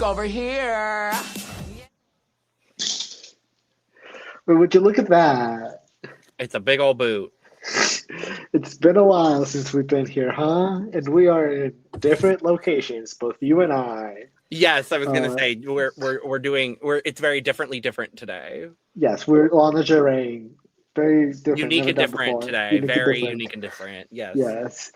Look over here. But would you look at that? It's a big old boot. It's been a while since we've been here, huh? And we are in different locations, both you and I. Yes, I was gonna say it's very different today. Yes, we're on a terrain. Very different. Unique and different today. Unique and different. Yes. Yes.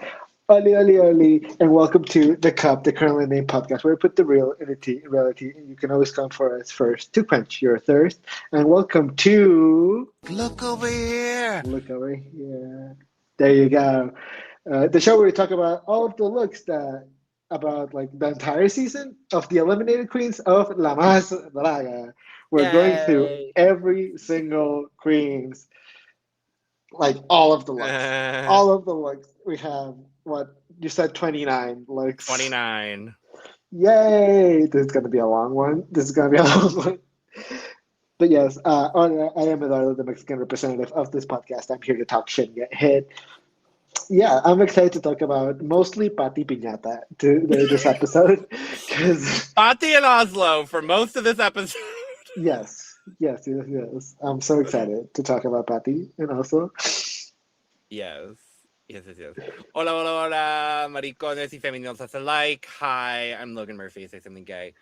Early, and welcome to The Cup, the Currently Unnamed Podcast, where we put the real in reality, and you can always come for us first to quench your thirst. And welcome to... Look over here. Look over here. There you go. The show where we talk about all of the looks about like the entire season of the eliminated queens of La Más Draga. We're going through every single queen's, like all of the looks. All of the looks. We have... What you said, 29 looks. 29. Yay! This is gonna be a long one. But yes, I am Eduardo, the Mexican representative of this podcast. I'm here to talk shit and get hit. Yeah, I'm excited to talk about mostly Pati Piñata this episode. Pati and Oslo for most of this episode. Yes. I'm so excited to talk about Pati and Oslo. Yes. Hola, maricones y femeninos alike. Hi, I'm Logan Murphy. Say something gay.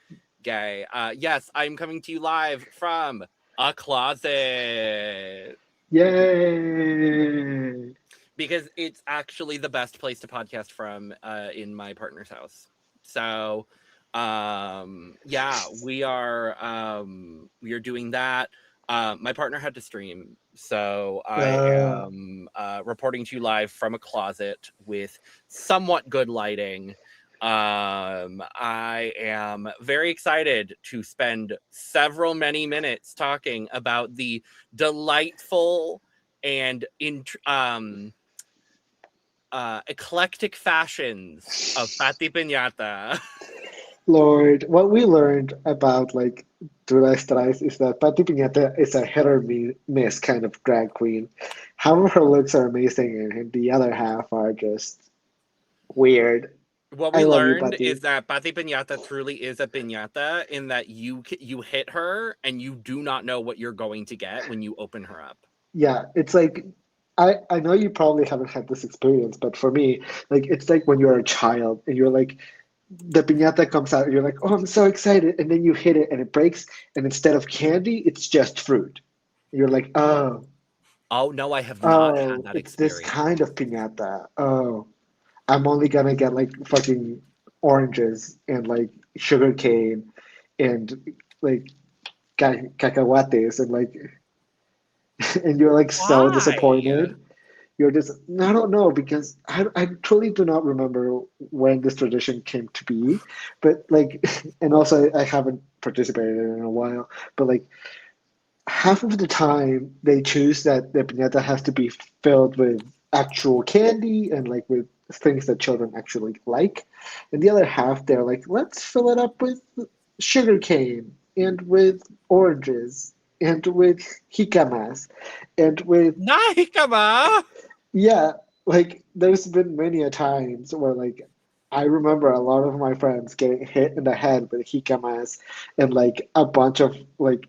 Yes, I'm coming to you live from a closet. Yay! Because it's actually the best place to podcast from in my partner's house. So, yeah, we are doing that. My partner had to stream, so I am reporting to you live from a closet with somewhat good lighting. I am very excited to spend many minutes talking about the delightful and eclectic fashions of Pati Piñata. Lord, what we learned about like Duras is that Pati Piñata is a hit or miss kind of drag queen. Half of her looks are amazing, and the other half are just weird. What we learned is that Pati Piñata truly is a piñata in that you hit her and you do not know what you're going to get when you open her up. Yeah, it's like I know you probably haven't had this experience, but for me, like it's like when you're a child and you're like, the piñata comes out and you're like, oh, I'm so excited, and then you hit it and it breaks, and instead of candy, it's just fruit. And you're like, oh no, I have not had that it's experience. This kind of piñata. Oh, I'm only gonna get like fucking oranges and like sugar cane and like cacahuates and like and you're like so disappointed. You're just, I don't know, because I truly do not remember when this tradition came to be, but like, and also I haven't participated in it in a while, but like half of the time they choose that the piñata has to be filled with actual candy and like with things that children actually like, and the other half they're like, let's fill it up with sugar cane and with oranges and with jicamas and with jicama. Yeah, like there's been many a times where like I remember a lot of my friends getting hit in the head with jicamas and like a bunch of like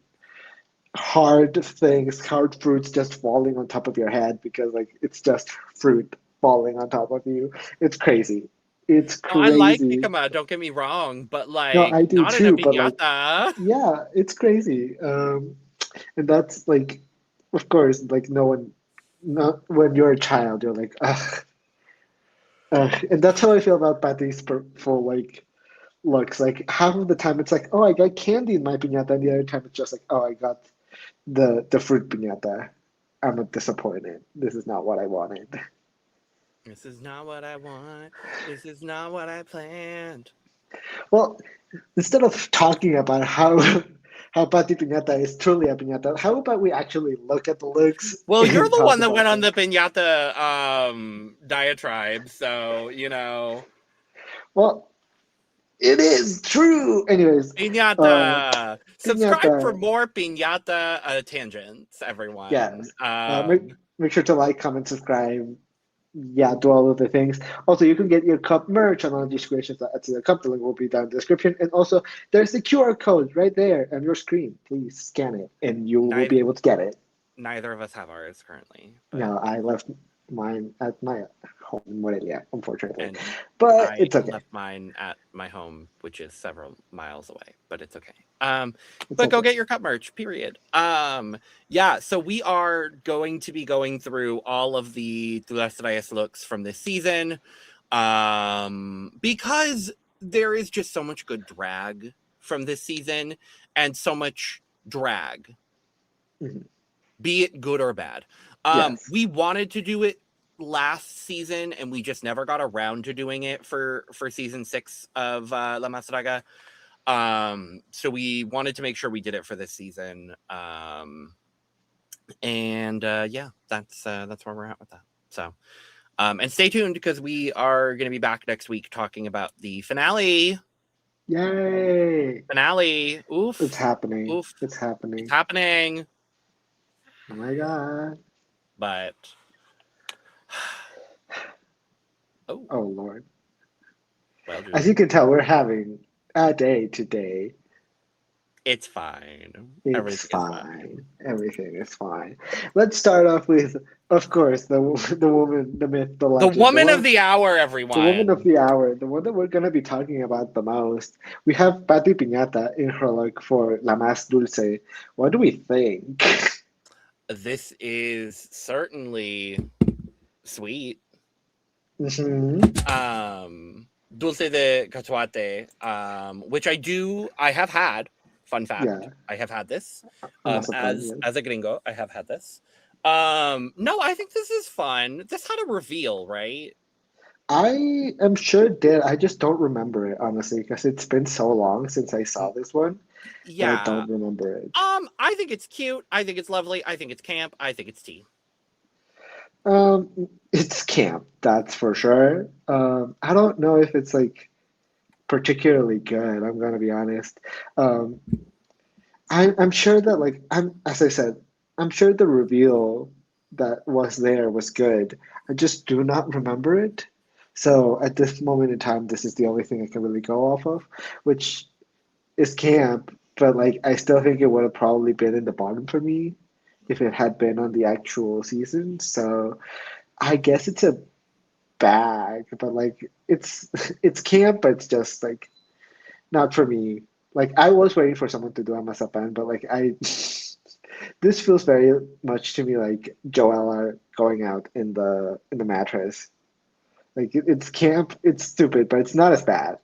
hard fruits just falling on top of your head because like it's just fruit falling on top of you. It's crazy. It's crazy. I like jicama, don't get me wrong, but like no, I do not too, in a but like, yeah, it's crazy. And that's like, of course, like no one. Not when you're a child, you're like, ugh. And that's how I feel about Pati's for like looks. Like half of the time it's like, oh, I got candy in my piñata, and the other time it's just like, oh, I got the fruit piñata. I'm disappointed. This is not what I wanted. This is not what I want. This is not what I planned. Well, instead of talking about how Pati Piñata is truly a piñata, how about we actually look at the looks? Well, you're the one that went on the piñata diatribe, so, you know. Well, it is true. Anyways. Piñata! Subscribe for more piñata tangents, everyone. Yes. Make sure to like, comment, subscribe. yeah, do all of the things. Also, you can get your cup merch on all these creations at the cup. The link will be down in the description. And also, there's the QR code right there on your screen. Please scan it, and you will be able to get it. Neither of us have ours currently. But... No, I left mine at my home in Morelia, unfortunately. And But I it's okay. left mine at my home, which is several miles away, but it's okay. It's But go okay. get your cup merch, period. Yeah, so we are going to be going through all of the Las Reyes looks from this season. Because there is just so much good drag from this season and so much drag. Mhm. Be it good or bad. Yes. We wanted to do it last season and we just never got around to doing it for season 6 of La Más Draga. So we wanted to make sure we did it for this season. Yeah, that's where we're at with that. So and stay tuned because we are going to be back next week talking about the finale. Yay! Finale. Oof. It's happening. Oof. It's happening. It's happening. Oh my god. But oh Lord. Well, as you can tell, we're having a day today. It's fine. It's fine. Everything is fine. Let's start off with, of course, the woman, the myth, the legend. The woman of the hour, everyone. The woman of the hour, the one that we're going to be talking about the most. We have Pati Piñata in her look for La Más Dulce. What do we think? This is certainly sweet. Mm-hmm. Dulce de cacahuate, which I have had. Fun fact, yeah. I have had this. As a gringo, I have had this. No, I think this is fun. This had a reveal, right? I am sure it did. I just don't remember it, honestly, because it's been so long since I saw this one. Yeah. I don't remember it. I think it's cute. I think it's lovely. I think it's camp. I think it's tea. It's camp, that's for sure. I don't know if it's like particularly good, I'm gonna be honest. I'm sure that as I said, I'm sure the reveal that was there was good. I just do not remember it. So at this moment in time, this is the only thing I can really go off of, which is camp, but I still think it would have probably been in the bottom for me if it had been on the actual season. So I guess it's a bag, but it's camp, but it's just not for me. I was waiting for someone to do a masapan, but this feels very much to me like Joella going out in the mattress. It's camp, it's stupid, but it's not as bad.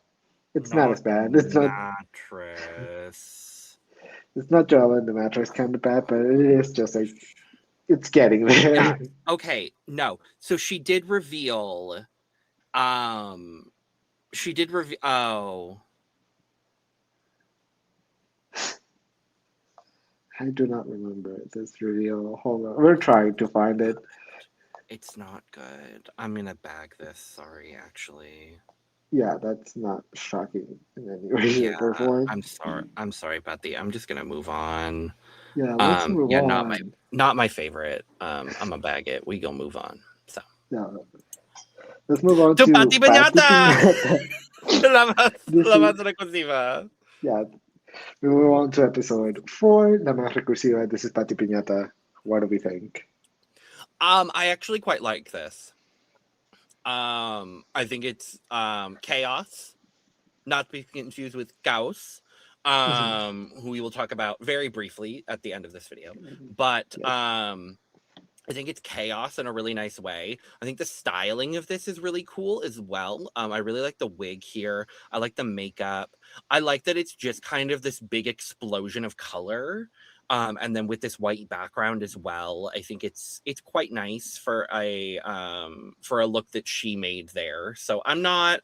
It's not as bad. It's not mattress. It's not Joella in the mattress kind of bad, but it is just it's getting there. Yeah. Okay. No. So she did reveal. She did reveal. Oh. I do not remember this reveal. Hold on. We're trying to find it. It's not good. I'm gonna bag this. Sorry, actually. Yeah, that's not shocking in any way, shape, or form. I'm sorry, Patty. I'm just gonna move on. Yeah, let's move on. Not my favorite. I'm gonna bag it. We gonna move on. So. Yeah. Let's move on to Pati Piñata. La Más Recursiva. Yeah. We move on to episode 4, La Más Recursiva. This is Pati Piñata. What do we think? I actually quite like this. I think it's chaos, not to be confused with Gauss, who we will talk about very briefly at the end of this video. But I think it's chaos in a really nice way. I think the styling of this is really cool as well. I really like the wig here. I like the makeup. I like that it's just kind of this big explosion of color. And then with this white background as well, I think it's quite nice for a look that she made there. So I'm not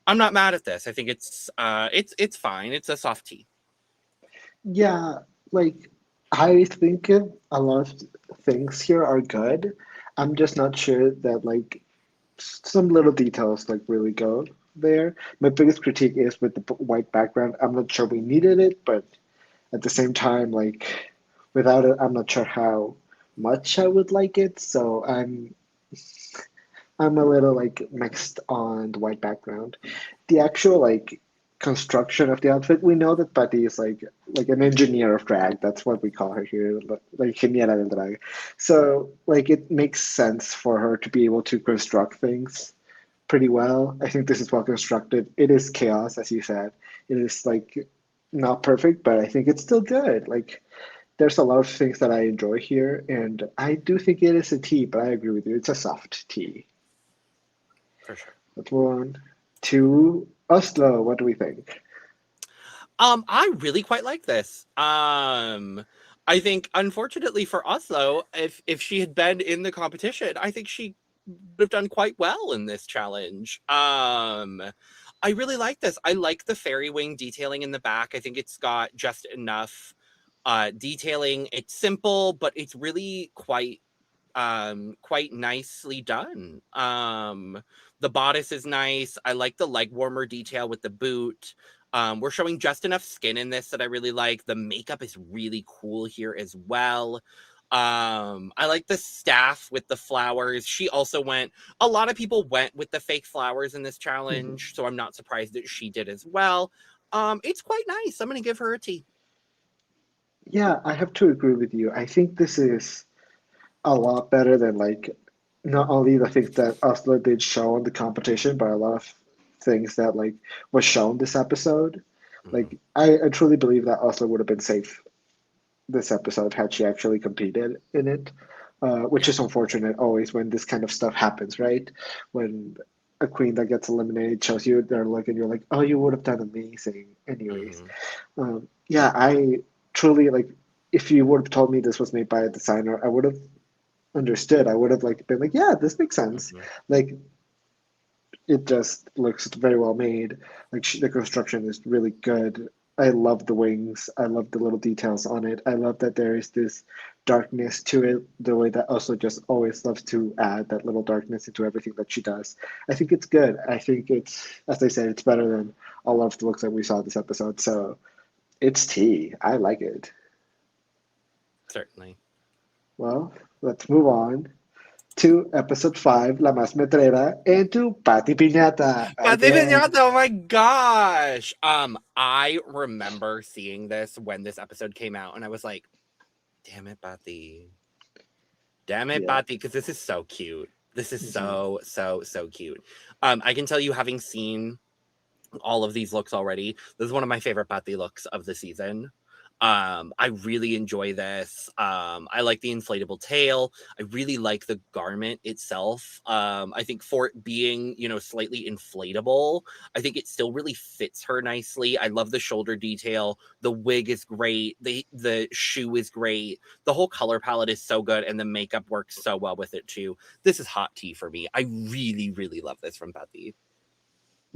mad at this. I think it's fine. It's a soft tea. Yeah, I think a lot of things here are good. I'm just not sure that some little details really go there. My biggest critique is with the white background. I'm not sure we needed it, but at the same time, without it, I'm not sure how much I would like it. So I'm I'm a little like mixed on the white background. The actual like construction of the outfit, we know that Patty is like an engineer of drag. That's what we call her here, like ingeniera del drag. So like it makes sense for her to be able to construct things pretty well. I think this is well constructed. It is chaos, as you said. It is like not perfect, but I think it's still good. Like there's a lot of things that I enjoy here, and I do think it is a tea, but I agree with you. It's a soft tea. For sure. Let's move on to Oslo. What do we think? I really quite like this. I think, unfortunately for Oslo, if she had been in the competition, I think she would have done quite well in this challenge. I really like this. I like the fairy wing detailing in the back. I think it's got just enough detailing. It's simple, but it's really quite nicely done. The bodice is nice. I like the leg warmer detail with the boot. We're showing just enough skin in this that I really like. The makeup is really cool here as well. I like the staff with the flowers. She also a lot of people went with the fake flowers in this challenge, so I'm not surprised that she did as well. It's quite nice. I'm gonna give her a T. Yeah, I have to agree with you. I think this is a lot better than like not only the things that Oslo did show in the competition, but a lot of things that like was shown this episode. Mhm. Like I truly believe that Oslo would have been safe this episode had she actually competed in it, which Yeah. is unfortunate always when this kind of stuff happens, right? When a queen that gets eliminated shows you their look and you're like, oh, you would have done amazing anyways. Hmm. Yeah, I truly like if you would have told me this was made by a designer, I would have understood. I would have like been like, yeah, this makes sense. Hmm. Like it just looks very well made. Like the construction is really good. I love the wings. I love the little details on it. I love that there is this darkness to it, the way that also just always loves to add that little darkness into everything that she does. I think it's good. I think it's, as I said, it's better than all of the looks that we saw this episode. So it's tea. I like it. Certainly. Well, let's move on to episode 5, La Más Metrera, and to Pati Piñata Pate again. Piñata, oh my gosh. I remember seeing this when this episode came out, and I was like, damn it, Pati. Damn it, Yeah. Pati, because this is so cute. This is Mhm. so cute. I can tell you, having seen all of these looks already, this is one of my favorite Pati looks of the season. I really enjoy this. I like the inflatable tail. I really like the garment itself. I think for it being, slightly inflatable, I think it still really fits her nicely. I love the shoulder detail. The wig is great. The shoe is great. The whole color palette is so good, and the makeup works so well with it too. This is hot tea for me. I really, really love this from Pati.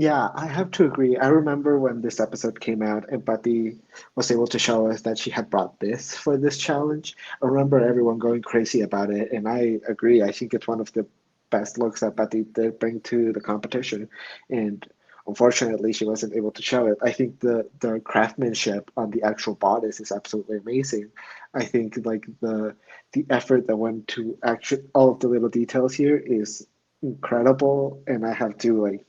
Yeah, I have to agree. I remember when this episode came out and Pati was able to show us that she had brought this for this challenge. I remember everyone going crazy about it, and I agree. I think it's one of the best looks that Pati did bring to the competition. And unfortunately, she wasn't able to show it. I think the craftsmanship on the actual bodice is absolutely amazing. I think like the effort that went to actually all of the little details here is incredible, and I have to like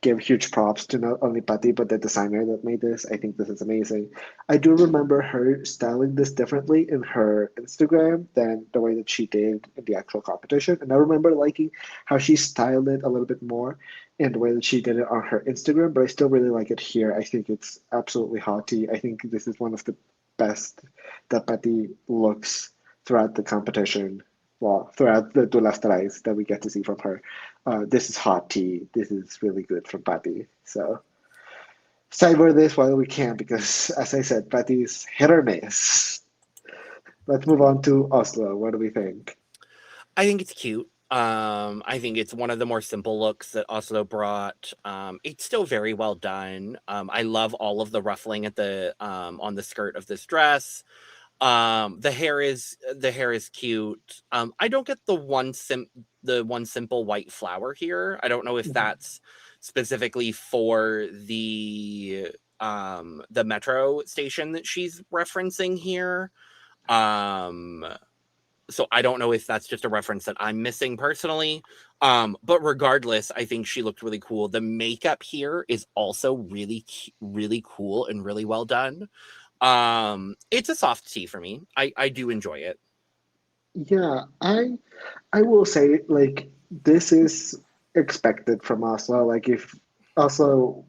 give huge props to not only Patty but the designer that made this. I think this is amazing. I do remember her styling this differently in her Instagram than the way that she did in the actual competition. And I remember liking how she styled it a little bit more and the way that she did it on her Instagram, but I still really like it here. I think it's absolutely hotty. I think this is one of the best that Patty looks throughout the competition. Well, throughout the two last tries that we get to see from her. This is hot tea. This is really good from Patty. So savor this while we can because, as I said, Patty's hit or miss. Let's move on to Oslo. What do we think? I think it's cute. I think it's one of the more simple looks that Oslo brought. It's still very well done. I love all of the ruffling at the on the skirt of this dress. The hair is cute. I don't get the one simple white flower here. I don't know if Mhm. that's specifically for the metro station that she's referencing here. Um So I don't know if that's just a reference that I'm missing personally. But regardless, I think she looked really cool. The makeup here is also really, really cool and really well done. It's a soft tea for me. I do enjoy it. Yeah, I will say like this is expected from Oslo. Like if Oslo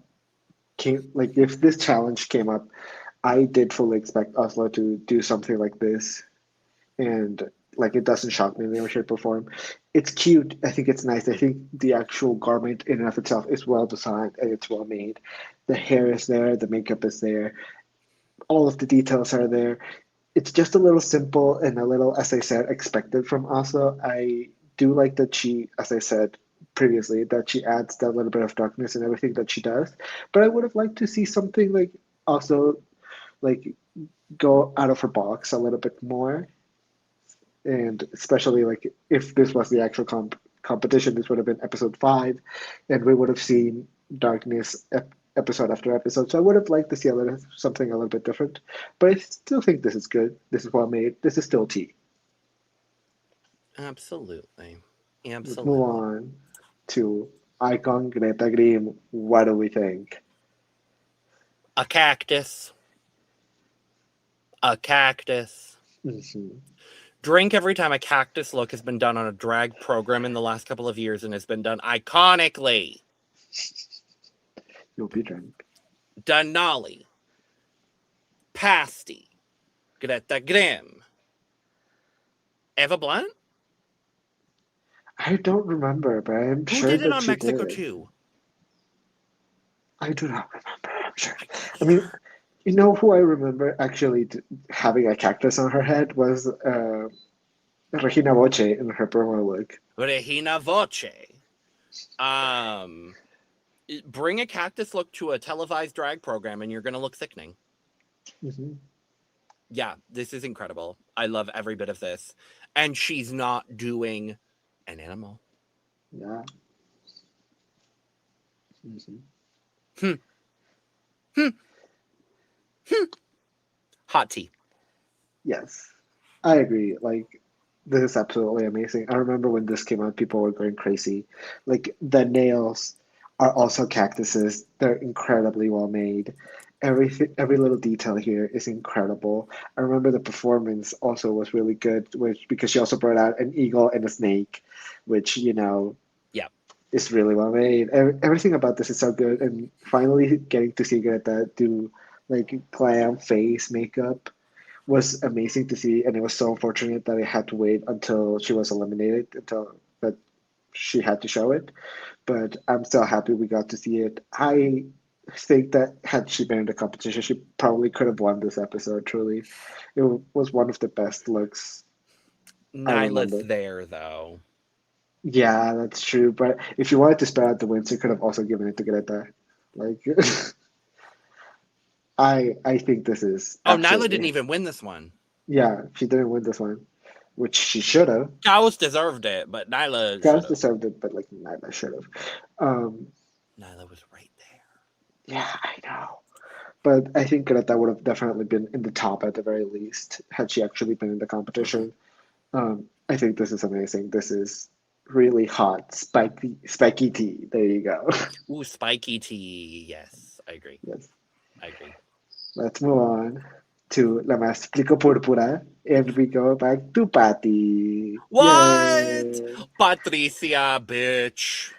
came like if this challenge came up, I did fully expect Oslo to do something like this. And like it doesn't shock me in any shape or form. It's cute. I think it's nice. I think the actual garment in and of itself is well designed and it's well made. The hair is there, the makeup is there, all of the details are there. It's just a little simple and a little, as I said, expected from Asa. I do like that she, as I said previously, that she adds that little bit of darkness in everything that she does. But I would have liked to see something like also like go out of her box a little bit more. And especially like if this was the actual competition, this would have been episode 5, and we would have seen darkness episode after episode. So I would have liked to see something a little bit different. But I still think this is good. This is well made. This is still tea. Absolutely. Let's Absolutely. move on to Icon Greta Grimm. What do we think? A cactus. A cactus. Mm-hmm. Drink every time a cactus look has been done on a drag program in the last couple of years and has been done iconically. You'll be drunk. Denali. Pasty. Greta Grimm. Eva Blunt? I don't remember, but I'm Who sure did it that on she Mexico did. too? I do not remember. I'm sure. I mean, you know who I remember actually having a cactus on her head was Regina Voce in her promo look. Regina Voce. Bring a cactus look to a televised drag program and you're going to look sickening. Mm-hmm. Yeah, this is incredible. I love every bit of this. And she's not doing an animal. Yeah. Mm-hmm. Hot tea. Yes, I agree. Like, this is absolutely amazing. I remember when this came out, people were going crazy. Like, the nails are also cactuses. They're incredibly well made. Every little detail here is incredible. I remember the performance also was really good, which because she also brought out an eagle and a snake, which, Yeah. is really well made. Everything about this is so good, and finally getting to see Greta do like glam face makeup was amazing to see, and it was so unfortunate that I had to wait until she was eliminated, until that she had to show it. But I'm still happy we got to see it. I think that had she been in the competition, she probably could have won this episode. Truly, it was one of the best looks I Nyla's remember. there, though. Yeah, that's true. But if you wanted to spread out the wins, you could have also given it to Greta. Like, I think this is Oh, Nyla didn't absolutely. even win this one. Yeah, she didn't win this one, which she should have. Gauss deserved it, but Nyla Guys should have. deserved it, but like I should have. Um, Nyla was right there. yeah, I know. But I think that would have definitely been in the top at the very least had she actually been in the competition. I think this is amazing. This is really hot, spiky tea. There you go. Ooh, spiky tea. Yes, I agree. Yes. I agree. Let's move on to La Más Plicopúrpura, and we go back to Patty. What? Yay! Patricia, bitch.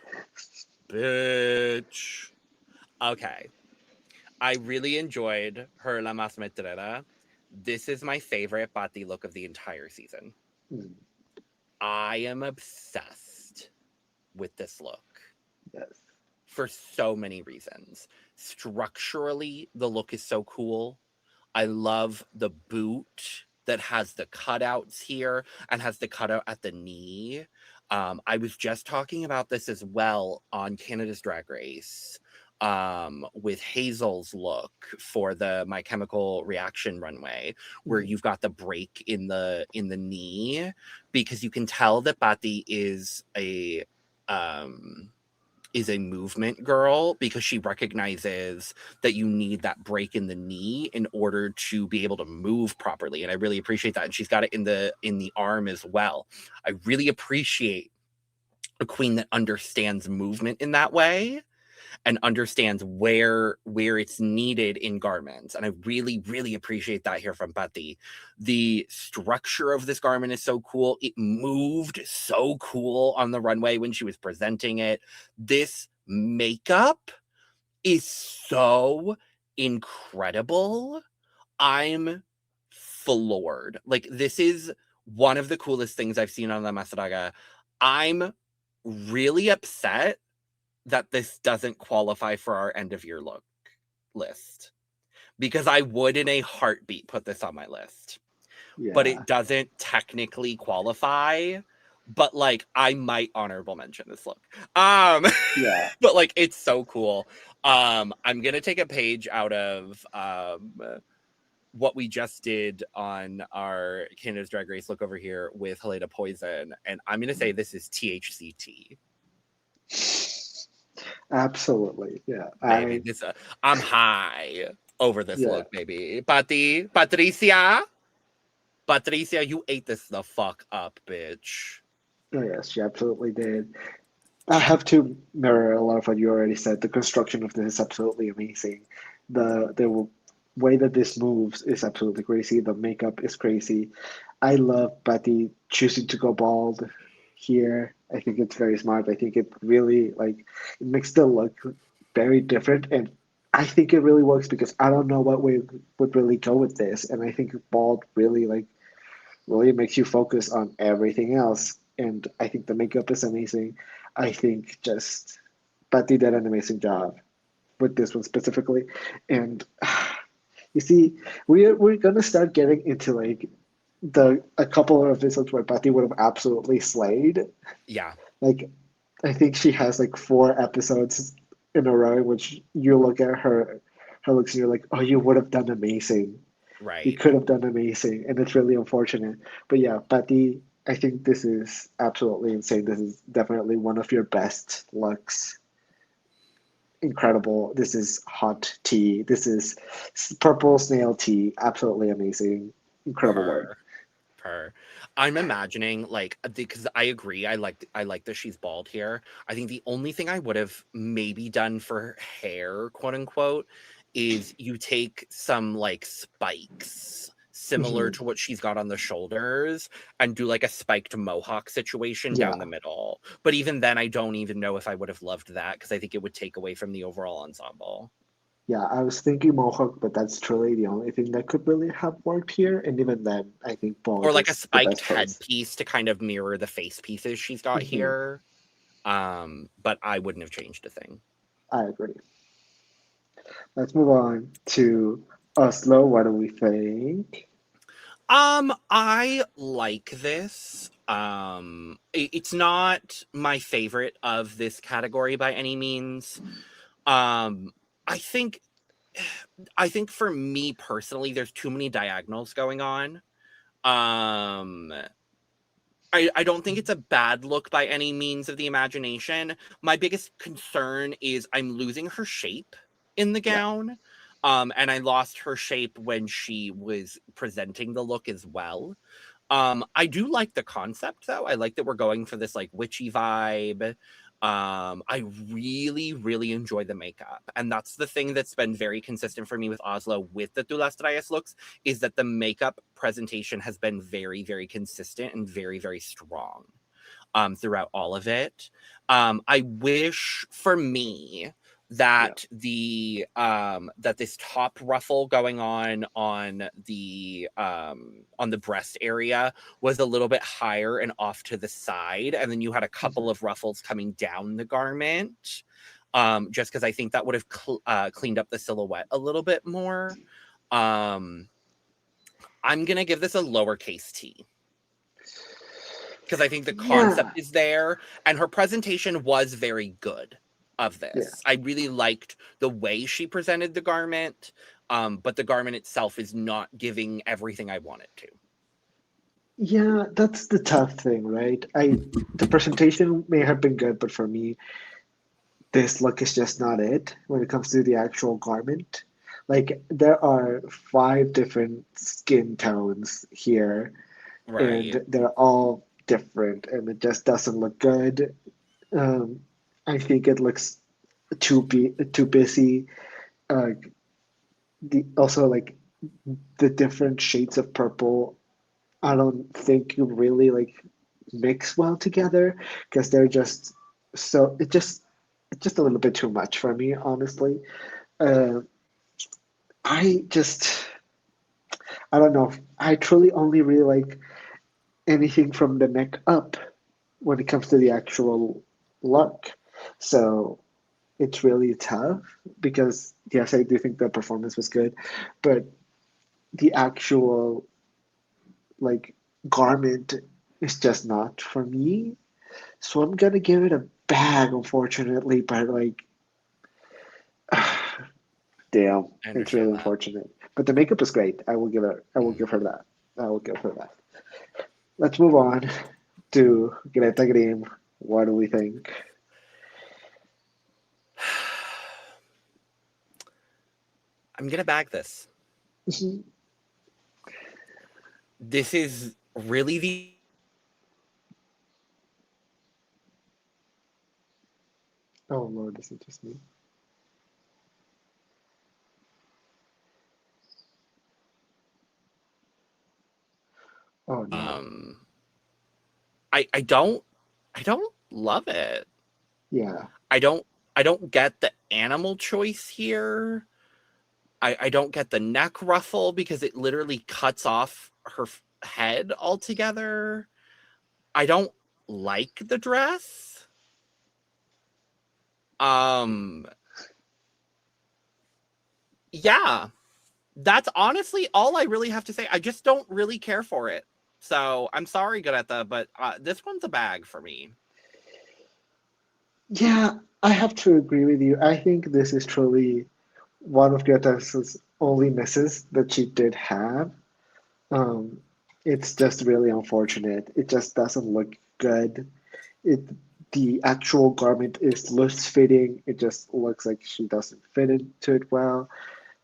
Bitch. Okay. I really enjoyed her La Más Metrera. This is my favorite Pati look of the entire season. Mm, I am obsessed with this look yes. for so many reasons. Structurally, the look is so cool. I love the boot that has the cutouts here and has the cutout at the knee. I was just talking about this as well on Canada's Drag Race with Hazel's look for the My Chemical Reaction runway, where you've got the break in the knee, because you can tell that Patti is a is a movement girl because she recognizes that you need that break in the knee in order to be able to move properly. And I really appreciate that. And she's got it in the arm as well. I really appreciate a queen that understands movement in that way and understands where it's needed in garments. And I really, really appreciate that here from Patti. The structure of this garment is so cool. It moved so cool on the runway when she was presenting it. This makeup is so incredible. I'm floored. Like, this is one of the coolest things I've seen on the Más Draga. I'm really upset that this doesn't qualify for our end of year look list, because I would in a heartbeat put this on my list. Yeah. But it doesn't technically qualify, but like I might honorable mention this look. Yeah. But like it's so cool. I'm gonna take a page out of what we just did on our Canada's Drag Race look over here with Helena Poison, and I'm gonna say this is THCT. Absolutely. Yeah. Baby, I'm high over this look, baby. Patricia, you ate this the fuck up, bitch. Oh, yes, she absolutely did. I have to mirror a lot of what you already said. The construction of this is absolutely amazing. The way that this moves is absolutely crazy. The makeup is crazy. I love Patti choosing to go bald here. I think it's very smart. I think it really it makes the look very different, and I think it really works because I don't know what way would really go with this, and I think bald really makes you focus on everything else. And I think the makeup is amazing. I think just Patti did an amazing job with this one specifically, and you see, we're gonna start getting into a couple of episodes where Patti would have absolutely slayed. Yeah. I think she has 4 episodes in a row in which you look at her looks and you're like, oh, you would have done amazing. Right. You could have done amazing, and it's really unfortunate. But yeah, Patti, I think this is absolutely insane. This is definitely one of your best looks. Incredible. This is hot tea. This is purple snail tea. Absolutely amazing. Incredible work. I'm imagining because I agree. I like that she's bald here. I think the only thing I would have maybe done for hair, quote unquote, is you take some spikes similar to what she's got on the shoulders and do a spiked mohawk situation down the middle. But even then, I don't even know if I would have loved that because I think it would take away from the overall ensemble. Yeah, I was thinking mohawk, but that's truly the only thing that could really have worked here. And even then, I think bald or a spiked headpiece to kind of mirror the face pieces she's got here. But I wouldn't have changed a thing. I agree. Let's move on to Oslo. What do we think? I like this. It's not my favorite of this category by any means. I think for me personally, there's too many diagonals going on. I don't think it's a bad look by any means of the imagination. My biggest concern is I'm losing her shape in the gown. And I lost her shape when she was presenting the look as well. I do like the concept though. I like that we're going for this witchy vibe. I really, really enjoy the makeup. And that's the thing that's been very consistent for me with Oslo with the Tu las traes looks, is that the makeup presentation has been very, very consistent and very, very strong throughout all of it. I wish for me that that this top ruffle going on the breast area was a little bit higher and off to the side, and then you had a couple of ruffles coming down the garment, just because I think that would have cleaned up the silhouette a little bit more. I'm gonna give this a lowercase t because I think the concept is there and her presentation was very good of this. I really liked the way she presented the garment, but the garment itself is not giving everything I want it to. Yeah, that's the tough thing, right? The presentation may have been good, but for me, this look is just not it when it comes to the actual garment. Like there are five different skin tones here, Right. and they're all different, and it just doesn't look good. Um, I think it looks too busy. Uh, the also like the different shades of purple, I don't think you really like mix well together because they're just so it's just a little bit too much for me, honestly. Uh, I just I don't know. I truly only really like anything from the neck up when it comes to the actual look. So it's really tough because yes, I do think the performance was good, but the actual like garment is just not for me. So I'm gonna give it a bag, unfortunately, but like, damn, I it's really understand that. unfortunate. But the makeup is great. I will Mm. give her that. I will give her that. Let's move on to Greta Grimm. What do we think? I'm gonna bag this. Mhm. This is really the only garment that I really like from this photo. Oh Lord, this is just me. Oh no. Um, I don't I don't love it. Yeah. I don't I don't get the animal choice here. I don't get the neck ruffle because it literally cuts off her head altogether. I don't like the dress. Um, yeah, that's honestly all I really have to say. I just don't really care for it. So I'm sorry, Greta, but this one's a bag for me. Yeah, I have to agree with you. I think this is truly one of Greta's only misses that she did have. Um, it's just really unfortunate. It just doesn't look good. It the actual garment is loose fitting. It just looks like she doesn't fit into it well.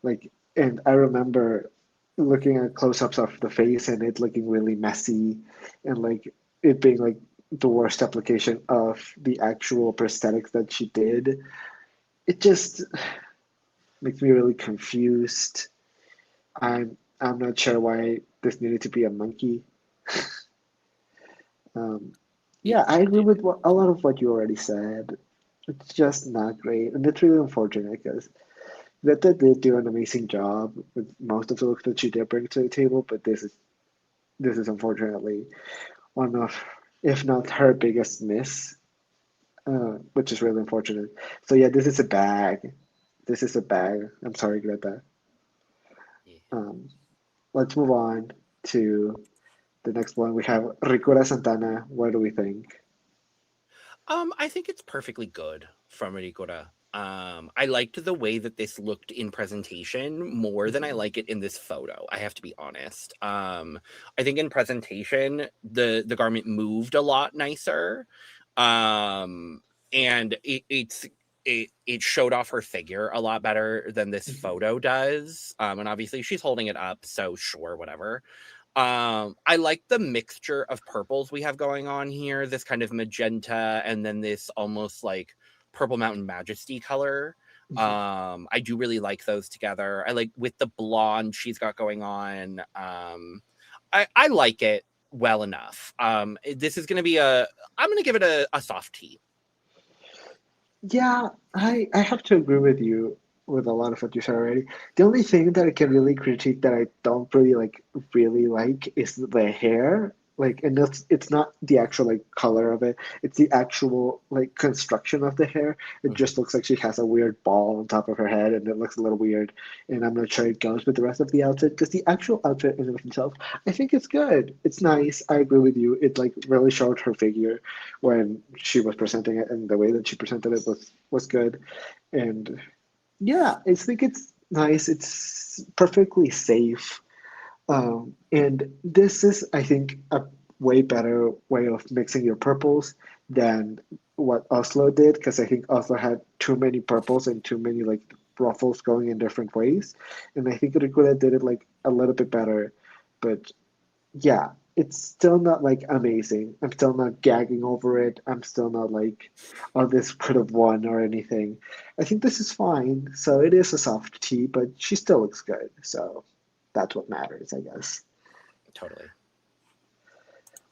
Like, and I remember looking at close-ups of the face and it looking really messy, and like it being like the worst application of the actual prosthetics that she did. It just makes me really confused. I'm not sure why this needed to be a monkey. Um, Y- yeah, I agree with a lot of what you already said. It's just not great, and it's really unfortunate because Veta did do an amazing job with most of the looks that she did bring to the table, but this is unfortunately one of, if not her biggest miss, which is really unfortunate. So yeah, this is a bag. This is a bag. I'm sorry, Greta. Yeah. Um, let's move on to the next one. We have Ricura Santana. What do we think? I think it's perfectly good from Rikura. I liked the way that this looked in presentation more than I Mhm. like it in this photo. I have to be honest. I think in presentation the garment moved a lot nicer, um, and it showed off her figure a lot better than this Mhm. photo does. And obviously she's holding it up, so sure, whatever. I like the mixture of purples we have going on here, this kind of magenta and then this almost like purple mountain majesty color. Mhm. I do really like those together. I like with the blonde she's got going on. I like it well enough. This is gonna be I'm gonna give it a soft T. Yeah, I have to agree with you with a lot of what you said already. The only thing that I can really critique that I don't really like is the hair. Like, and it's not the actual like color of it. It's the actual like construction of the hair. It just Mhm. looks like she has a weird ball on top of her head, and it looks a little weird. And I'm not sure it goes with the rest of the outfit because the actual outfit in and of itself, I think it's good. It's nice. I agree with you. It like really showed her figure when she was presenting it, and the way that she presented it was good. And yeah, I think it's nice. It's perfectly safe. And this is, I think, a way better way of mixing your purples than what Oslo did, because I think Oslo had too many purples and too many like ruffles going in different ways, and I think Ricola did it like a little bit better, but yeah, it's still not like amazing. I'm still not gagging over it. I'm still not like, oh, this could have won or anything. I think this is fine. So it is a soft tea, but she still looks good. So that's what matters, I guess. Totally.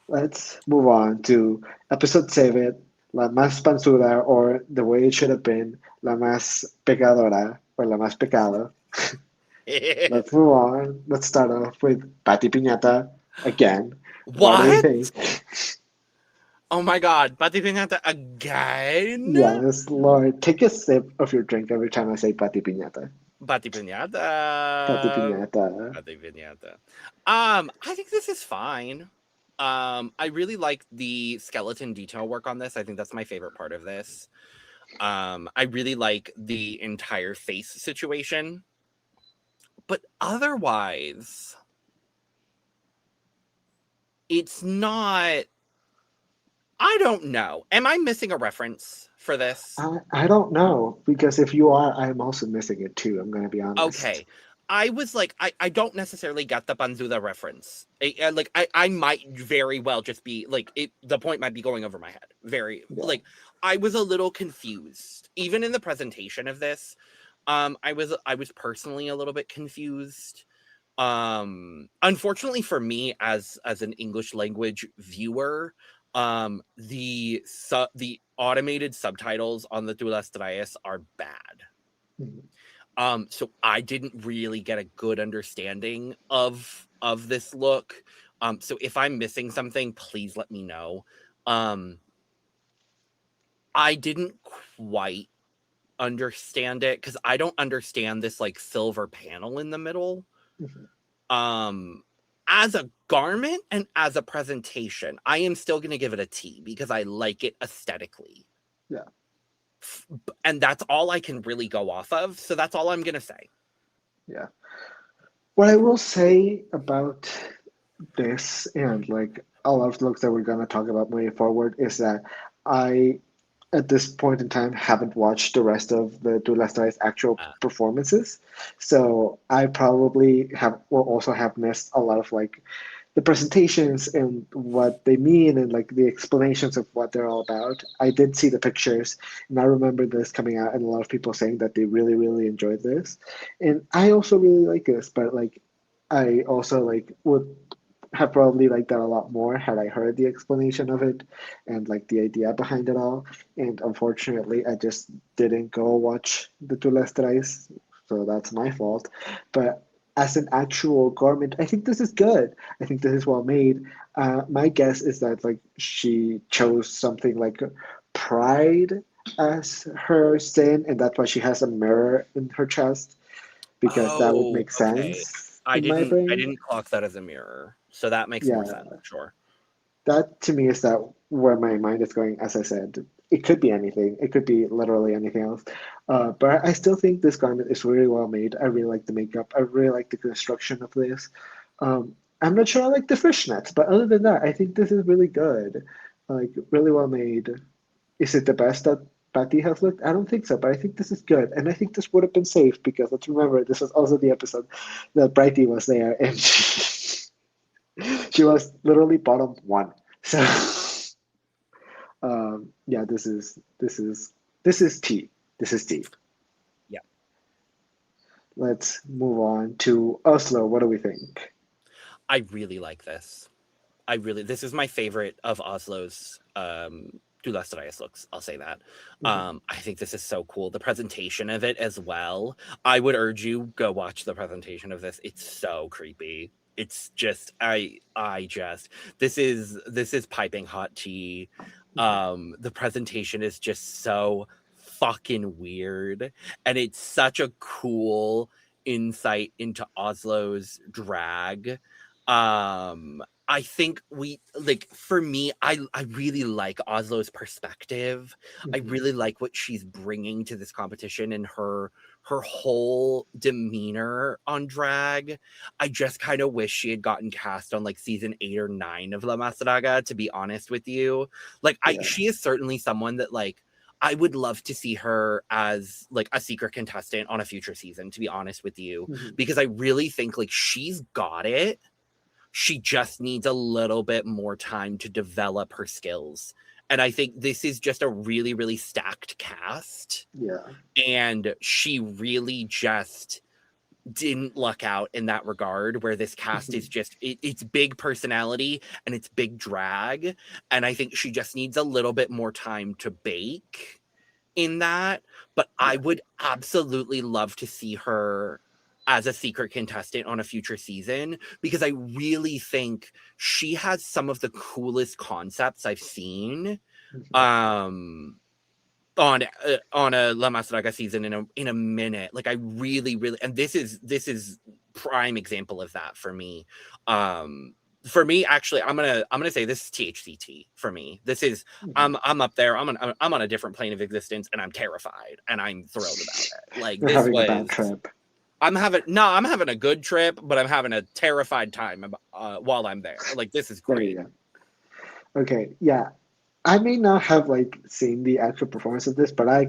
Let's move on to episode 7, La Más Panzuda, or the way it should have been, La Más Pecadora, or La Más Pecado. Let's move on. Let's start off with Pati Piñata again. What do we What? think? Oh my god, Pati Piñata again? Yes, Lord, take a sip of your drink every time I say Pati Piñata. Pati Pati Piñata. Piñata. Pati Piñata. I think this is fine. I really like the skeleton detail work on this. I think that's my favorite part of this. I really like the entire face situation. But otherwise, it's not. I don't know. Am I missing a reference for this? I don't know, because if you are, I'm also missing it too. I'm going to be honest. Okay. I was like, I don't necessarily get the Panzuda reference. I might very well just be like, the point might be going over my head. Very, Yeah. like, I was a little confused. Even in the presentation of this, I was personally a little bit confused. Unfortunately for me, as an English language viewer, the automated subtitles on the Tu las traes are bad. Mhm. So I didn't really get a good understanding of this look. So if I'm missing something, please let me know. I didn't quite understand it because I don't understand this like silver panel in the middle. Mhm. As a garment and as a presentation, I am still going to give it a T because I like it aesthetically. Yeah. And that's all I can really go off of. So that's all I'm going to say. Yeah. What I will say about this and like a lot of looks that we're going to talk about moving forward is that I, at this point in time, haven't watched the rest of the Tu las Traes actual Uh, performances. So I probably will also have missed a lot of like the presentations and what they mean and like the explanations of what they're all about. I did see the pictures and I remember this coming out and a lot of people saying that they really, really enjoyed this. And I also really like this, but like I also like would have probably liked that a lot more had I heard the explanation of it and like the idea behind it all. And unfortunately, I just didn't go watch the Tu las Traes, so that's my fault. But as an actual garment, I think this is good. I think this is well made. My guess is that like she chose something like pride as her sin, and that's why she has a mirror in her chest because that would oh, make okay. sense I in my brain. didn't clock that as a mirror. So that makes more sense. Yeah, Sure. that to me is that where my mind is going. As I said, it could be anything. It could be literally anything else. But I still think this garment is really well made. I really like the makeup. I really like the construction of this. I'm not sure I like the fishnets, but other than that, I think this is really good. Like really well made. Is it the best that Patty has looked? I don't think so, but I think this is good, and I think this would have been safe because let's remember this was also the episode that Brighty was there, and she was literally bottom one. So yeah, this is tea. This is tea. Yeah. Let's move on to Oslo. What do we think? I really like this. This is my favorite of Oslo's Tu las Traes looks. I'll say that. Mhm. I think this is so cool. The presentation of it as well. I would urge you go watch the presentation of this. It's so creepy. It's just I just this is piping hot tea. The presentation is just so fucking weird and it's such a cool insight into Oslo's drag. I think we like for me, I really like Oslo's perspective. I Mhm. really like what she's bringing to this competition and her her whole demeanor on drag, I just kind of wish she had gotten cast on like season 8 or 9 of La Más Draga, to be honest with you. Like, she is certainly someone that like I would love to see her as like a secret contestant on a future season, to be honest with you, because I really think like she's got it. She just needs a little bit more time to develop her skills. And I think this is just a really, really stacked cast. Yeah. And she really just didn't luck out in that regard, where this cast is just, it's big personality and it's big drag. And I think she just needs a little bit more time to bake in that. But I would absolutely love to see her as a secret contestant on a future season, because I really think she has some of the coolest concepts I've seen on a La Más Draga season in a minute. Like, I really, and this is prime example of that for me. For me, actually, I'm gonna say this is THCT for me. This is I'm up there. I'm on a different plane of existence, and I'm terrified, and I'm thrilled about it. Like, You're this having was a bad trip. I'm having a good trip, but I'm having a terrified time while I'm there. Like, this is There great. you go. Okay, yeah. I may not have like seen the actual performance of this, but I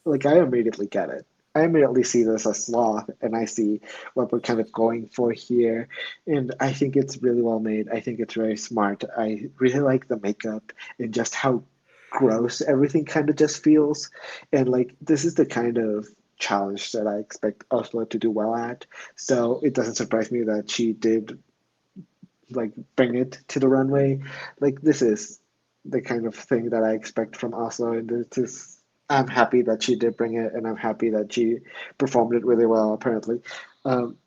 immediately get it. I immediately see this as sloth, and I see what we're kind of going for here, and I think it's really well made. I think it's very smart. I really like the makeup and just how gross everything kind of just feels, and like this is the kind of challenge that I expect Oslo to do well at. So it doesn't surprise me that she did like bring it to the runway. Like this is the kind of thing that I expect from Oslo, and this is I'm happy that she did bring it, and I'm happy that she performed it really well. Apparently,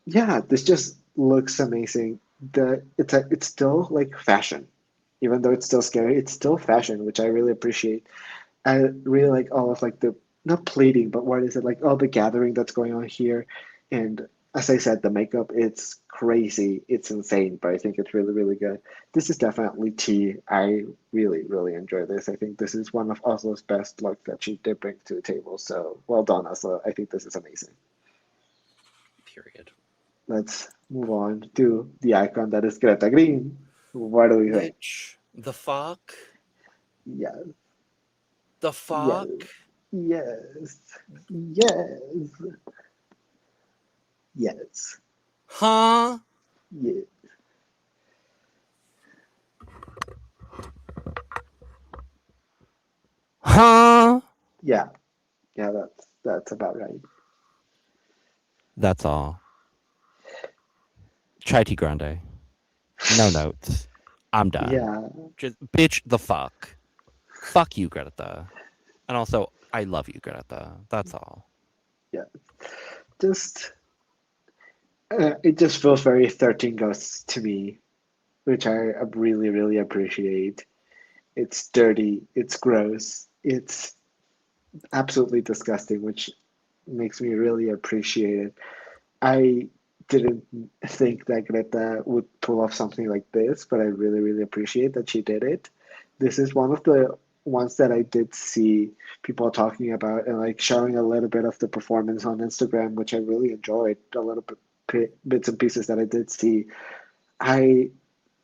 yeah, this just looks amazing. It's still like fashion, even though it's still scary. It's still fashion, which I really appreciate. I really like all of like the not pleating, but what is it like all the gathering that's going on here, and as I said, the makeup it's crazy, it's insane, but I think it's really really good. This is definitely tea. I really really enjoy this. I think this is one of Oslo's best looks that she did bring to the table. So well done, Oslo. I think this is amazing. Period. Let's move on to the icon that is Greta Green. What do we think? Which the fuck? Yes, The fuck? yes, yes, yes, Huh? yes. Huh? Yeah, yeah, that's about right. That's all. Chai tea grande. No notes. I'm done. Yeah, Just bitch the fuck. Fuck you, Greta. And also, I love you, Greta. That's all. yeah. Just it just feels very 13 Ghosts to me, which I really really appreciate. It's dirty, it's gross, it's absolutely disgusting, which makes me really appreciate it. I didn't think that Greta would pull off something like this, but I really, really appreciate that she did it. This is one of the ones that I did see people talking about and like showing a little bit of the performance on Instagram, which I really enjoyed. A little bit bits and pieces that I did see. I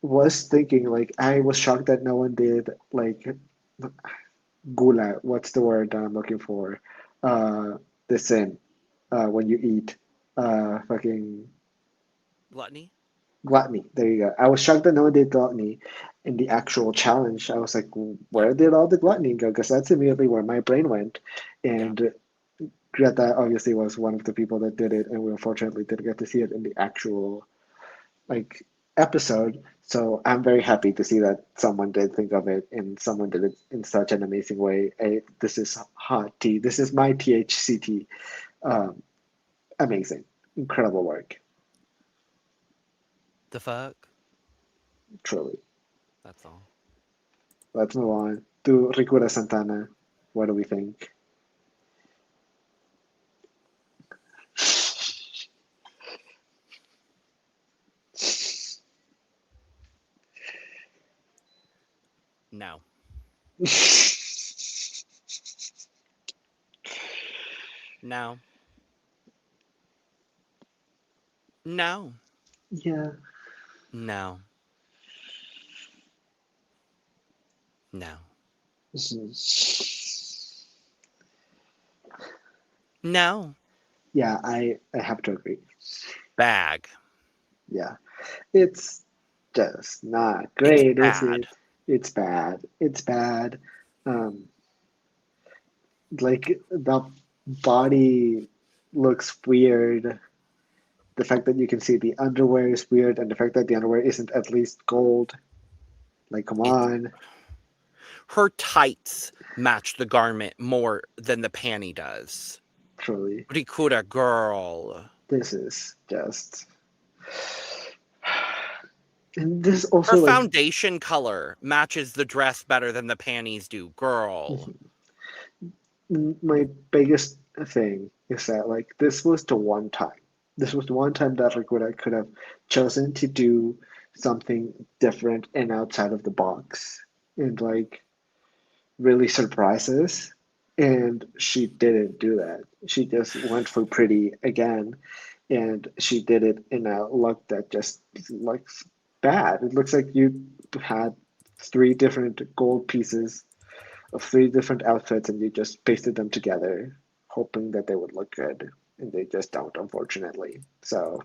was thinking like I was shocked that no one did like gula. What's the word that I'm looking for? The sin when you eat fucking Gluttony? gluttony. There you go. I was shocked that no one did gluttony in the actual challenge. I was like, Yeah. where did all the gluttony go? Because that's immediately where my brain went. Yeah. And Greta obviously was one of the people that did it, and we unfortunately didn't get to see it in the actual like episode. So I'm very happy to see that someone did think of it and someone did it in such an amazing way. This is hot tea. This is my THCT. Um, amazing, incredible work, The fuck? truly. That's all. Let's move on to Ricura Santana. What do we think? No. No. No. Yeah. No. No. No. Yeah, I have to agree. Bag. Yeah. It's just not It's great, is bad. it? It's bad. It's bad. Um, like the body looks weird. The fact that you can see the underwear is weird, and the fact that the underwear isn't at least gold. Like, come It's on, her tights match the garment more than the panty does. truly. Rikura girl. This is just. And this Her also, like, foundation color matches the dress better than the panties do, girl. my biggest thing is that, like, this was the one time. This was the one time that Recuerda could have chosen to do something different and outside of the box and, like, really surprise us. And she didn't do that. She just went for pretty again. And she did it in a look that just looks bad. It looks like you had three different gold pieces of three different outfits and you just pasted them together, hoping that they would look good. And they just don't, unfortunately. So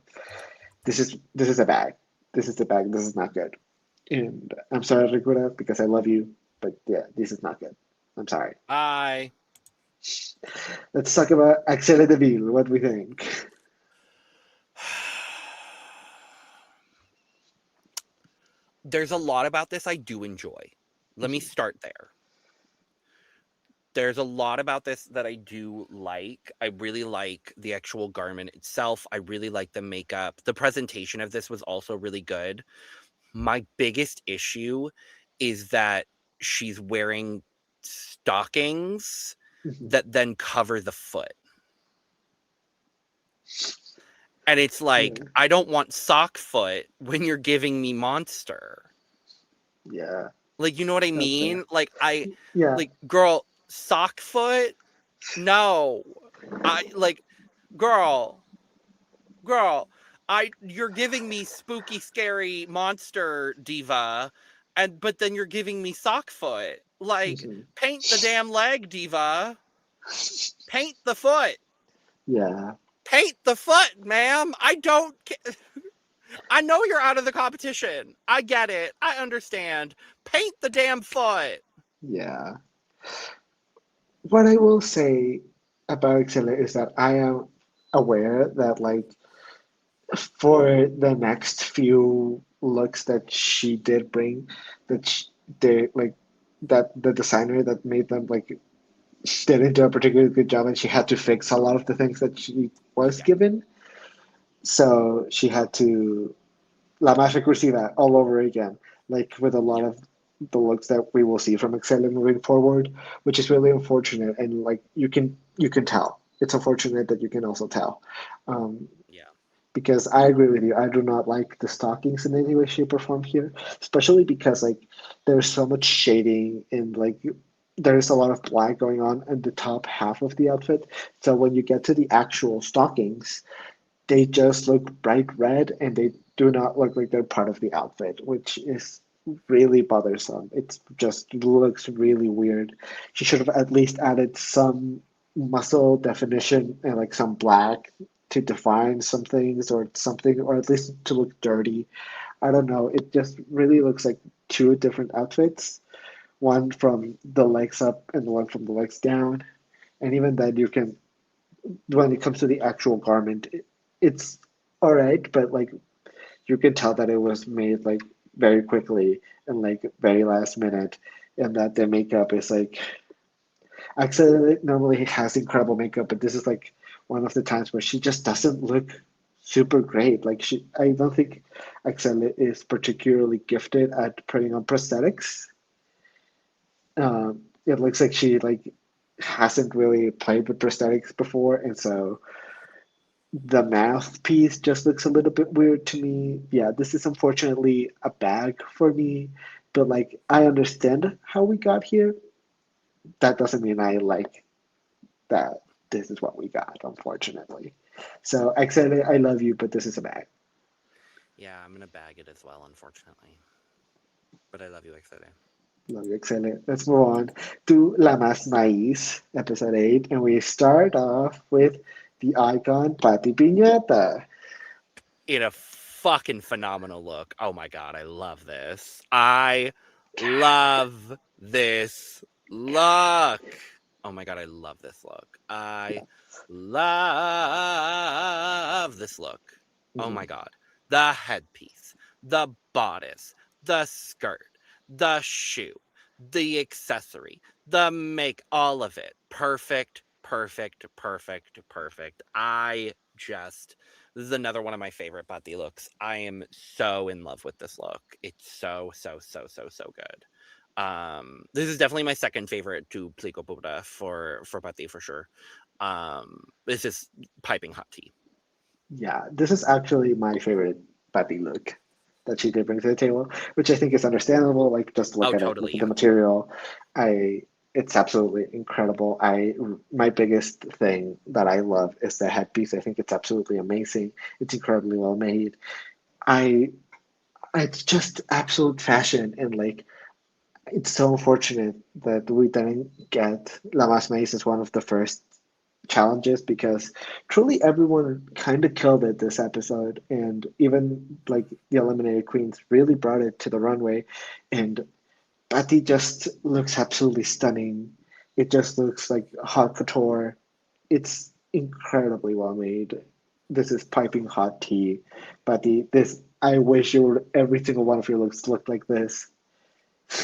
this is a bag. This is a bag. This is not good. And I'm sorry, Rikura, because I love you, but yeah, this is not good. I'm sorry. I. Let's talk about Axel Deville. What do we think? There's a lot about this I do enjoy. Let me start there. There's a lot about this that I do like. I really like the actual garment itself. I really like the makeup. The presentation of this was also really good. My biggest issue is that she's wearing stockings that then cover the foot. And it's like, Yeah. I don't want sock foot when you're giving me monster. Yeah. Like, you know what I That's mean? fair. Yeah. Like, girl, sock foot? No. Girl, you're giving me spooky, scary monster diva, but then you're giving me sock foot. Like, Mhm. paint the damn leg, diva. Paint the foot. Yeah. Paint the foot, ma'am. I know you're out of the competition. I get it. I understand. Paint the damn foot. Yeah. What I will say about Excella is that I am aware that, like, for the next few looks that she did bring, that they, like, that the designer that made them, like, didn't do a particularly good job, and she had to fix a lot of the things that she was Yeah. given. So she had to La Más Recursiva all over again, like with a lot Yeah. of the looks that we will see from Excel moving forward, which is really unfortunate. And, like, you can tell. It's unfortunate that you can also tell. Um, Yeah. because I agree with you. I do not like the stockings in any way, shape, or form here, especially because, like, there's so much shading and, like, there's a lot of black going on in the top half of the outfit. So when you get to the actual stockings, they just look bright red and they do not look like they're part of the outfit, which is really bothersome. It just looks really weird. She should have at least added some muscle definition and, like, some black to define some things or something, or at least to look dirty. I don't know. It just really looks like two different outfits, one from the legs up and one from the legs down. And even then, you can, when it comes to the actual garment, it's all right, but, like, you can tell that it was made, like, very quickly and, like, very last minute, and that the makeup is like, Axel normally has incredible makeup, but this is, like, one of the times where she just doesn't look super great. Like, I don't think Axel is particularly gifted at putting on prosthetics. It looks like she, like, hasn't really played with prosthetics before, and so the math piece just looks a little bit weird to me. Yeah, this is unfortunately a bag for me, but, like, I understand how we got here. That doesn't mean I like that this is what we got, unfortunately. So XLA, I love you, but this is a bag. Yeah, I'm gonna bag it as well, unfortunately. But I love you, XOD. Love you, XLA. Let's move on to La Más Maíz, episode 8, and we start off with the icon Pati Piñata. In a fucking phenomenal look. Oh my god, I love this. I love this look. Oh my god, I love this look. I love this look. Oh my god. The headpiece, the bodice, the skirt, the shoe, the accessory, the make, all of it. Perfect, perfect, perfect, perfect. This is another one of my favorite Pati looks. I am so in love with this look. It's so, so, so, so, so good. This is definitely my second favorite to Plicopúrpura for Pati for sure. This is piping hot tea. Yeah, this is actually my favorite Pati look that she did bring to the table, which I think is understandable. Like, just look Oh, at it, totally, look at yeah. the material. It's absolutely incredible. My biggest thing that I love is the headpiece. I think it's absolutely amazing. It's incredibly well made. I, it's just absolute fashion, and like, it's so unfortunate that we didn't get La Mas Maíz as one of the first challenges because truly everyone kind of killed it this episode, and even like the eliminated queens really brought it to the runway, and Patty just looks absolutely stunning. It just looks like hot couture. It's incredibly well made. This is piping hot tea. Patty, this I wish every single one of your looks looked like this,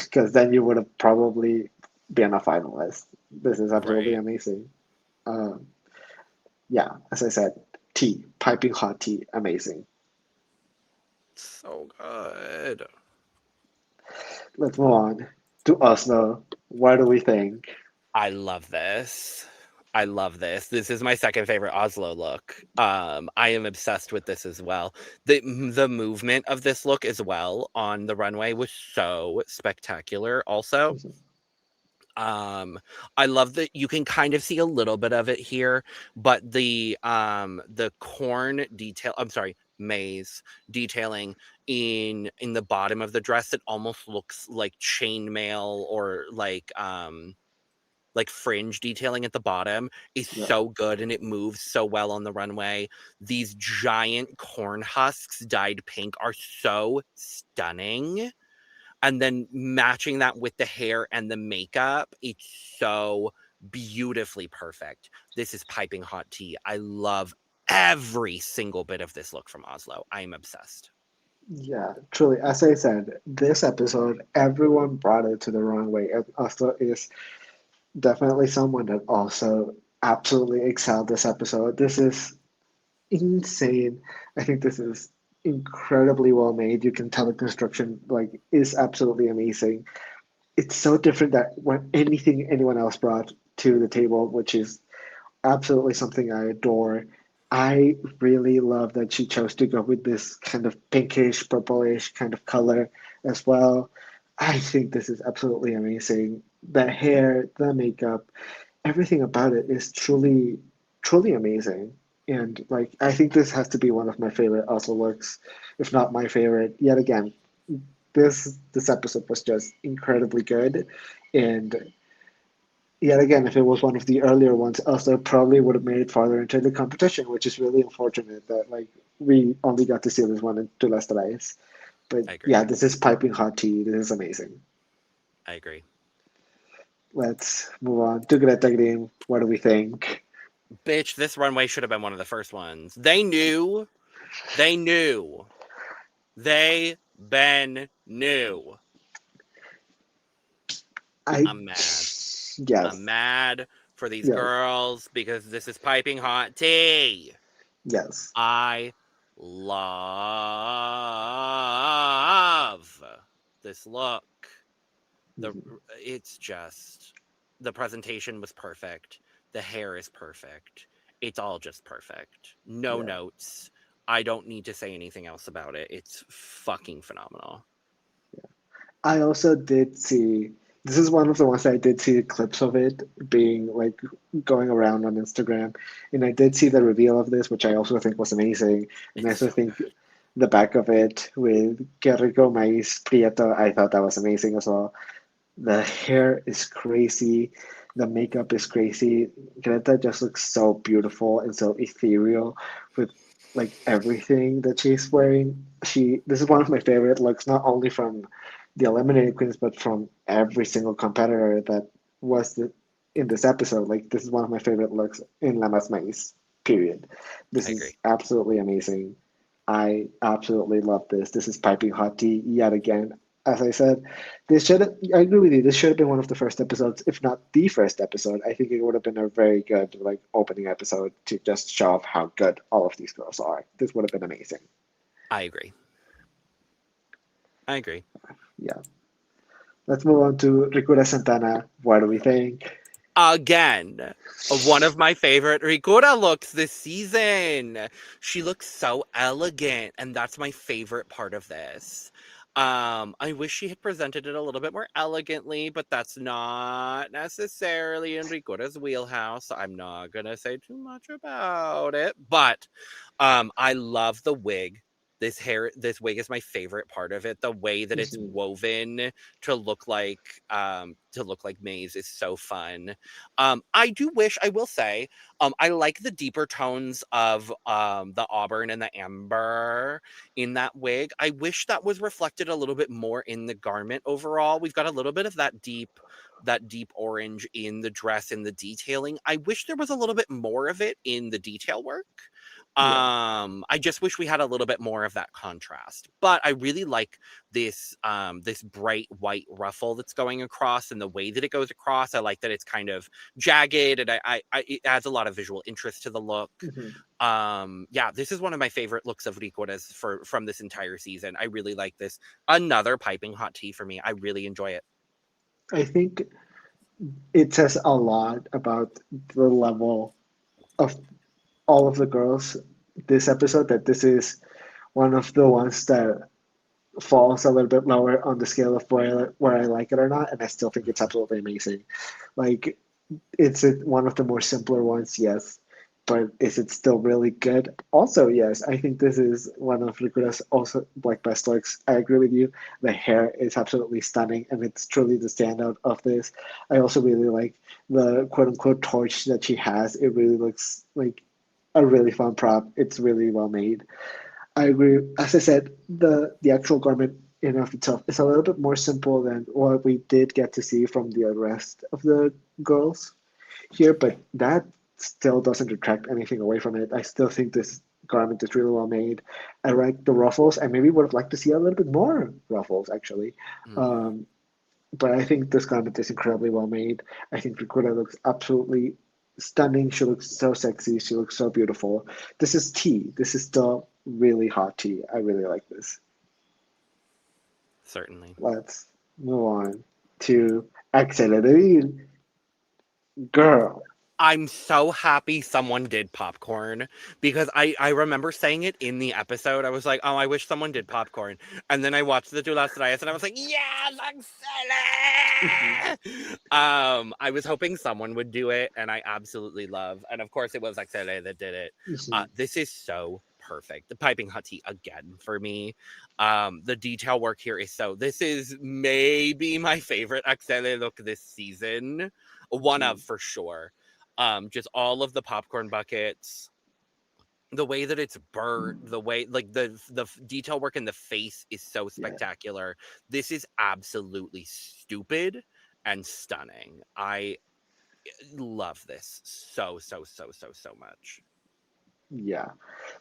because then you would have probably been a finalist. This is absolutely Right. amazing. Um, yeah, as I said, tea, piping hot tea, amazing. So good. Let's move on to Oslo. What do we think? I love this. I love this. This is my second favorite Oslo look. I am obsessed with this as well. The movement of this look as well on the runway was so spectacular also. I love that you can kind of see a little bit of it here, but the corn detail, I'm sorry, maize detailing in the bottom of the dress, it almost looks like chainmail or like fringe detailing at the bottom is Yeah, so good, and it moves so well on the runway. These giant corn husks dyed pink are so stunning. And then matching that with the hair and the makeup, it's so beautifully perfect. This is piping hot tea. I love every single bit of this look from Oslo. I am obsessed. yeah, truly. As I said, this episode, everyone brought it to the wrong way. And Oslo is definitely someone that also absolutely excelled this episode. This is insane. I think this is incredibly well made. You can tell the construction like is absolutely amazing. It's so different that when anything anyone else brought to the table, which is absolutely something I adore. I really love that she chose to go with this kind of pinkish, purplish kind of color as well. I think this is absolutely amazing. The hair, the makeup, everything about it is truly, truly amazing. And like, I think this has to be one of my favorite also looks, if not my favorite. Yet again, this episode was just incredibly good, and yet again, if it was one of the earlier ones, also probably would have made it farther into the competition, which is really unfortunate that like we only got to see this one in two last days. But I agree. yeah, this is piping hot tea. This is amazing. I agree. Let's move on to Greta Green. What do we think? Bitch, this runway should have been one of the first ones. They knew. They knew. They been knew. I I'm mad. I'm yes, mad for these yes, girls because this is piping hot tea. yes. I love this look. The Mhm. it's just the presentation was perfect. The hair is perfect. It's all just perfect. No Yeah. notes. I don't need to say anything else about it. It's fucking phenomenal. I also did see this is one of the ones that I did see clips of it being like going around on Instagram, and I did see the reveal of this, which I also think was amazing. And I It's also so think the back of it with Que Rico Maíz Prieto, I thought that was amazing as well. The hair is crazy. The makeup is crazy. Greta just looks so beautiful and so ethereal with like everything that she's wearing. This is one of my favorite looks, not only from the eliminated queens, but from every single competitor that was in this episode. Like this is one of my favorite looks in La Más Maíz, period. This I is agree. absolutely amazing. I absolutely love this. This is piping hot tea yet again. As I said, I agree with you. This should have been one of the first episodes, if not the first episode. I think it would have been a very good like opening episode to just show off how good all of these girls are. This would have been amazing. I agree. I agree. Yeah. Let's move on to Ricura Santana. What do we think? Again, one of my favorite Ricura looks this season. She looks so elegant, and that's my favorite part of this. I wish she had presented it a little bit more elegantly, but that's not necessarily in Ricura's wheelhouse. So I'm not gonna say too much about it. But I love the wig. This wig is my favorite part of it. The way that it's Mhm. woven to look like maize is so fun. I do wish, I will say, I like the deeper tones of the auburn and the amber in that wig. I wish that was reflected a little bit more in the garment overall. We've got a little bit of that deep orange in the dress and the detailing. I wish there was a little bit more of it in the detail work. Yeah. I just wish we had a little bit more of that contrast. But I really like this bright white ruffle that's going across, and the way that it goes across. I like that it's kind of jagged, and it adds a lot of visual interest to the look. Mhm. Yeah, this is one of my favorite looks of Ricora's from this entire season. I really like this. Another piping hot tea for me. I really enjoy it. I think it says a lot about the level of all of the girls this episode that this is one of the ones that falls a little bit lower on the scale of where I like it or not, and I still think it's absolutely amazing. Like it's one of the more simpler ones, yes, but is it still really good? Also, yes. I think this is one of Ricura's also like best looks. I agree with you. The hair is absolutely stunning, and it's truly the standout of this. I also really like the quote unquote torch that she has. It really looks like a really fun prop. It's really well made. I agree. As I said, the actual garment in and of itself is a little bit more simple than what we did get to see from the rest of the girls here, but that still doesn't detract anything away from it. I still think this garment is really well made. I like the ruffles. I maybe would have liked to see a little bit more ruffles actually. Mm. Um, but I think this garment is incredibly well made. I think Rikuda looks absolutely stunning. She looks so sexy. She looks so beautiful. This is tea. This is still really hot tea. I really like this. Certainly. Let's move on to Accelerate. Girl, I'm so happy someone did popcorn because I remember saying it in the episode. I was like, oh, I wish someone did popcorn. And then I watched the two last night and I was like, yes, mhm, Axele! I was hoping someone would do it, and I absolutely love. And of course, it was Axele that did it. mhm, This is so perfect. The piping hot tea again for me. The detail work here is so. This is maybe my favorite Axele look this season. One mhm, of for sure. Just all of the popcorn buckets, the way that it's burnt, the way like the detail work in the face is so yeah. spectacular. This is absolutely stupid and stunning. I love this so much. Yeah.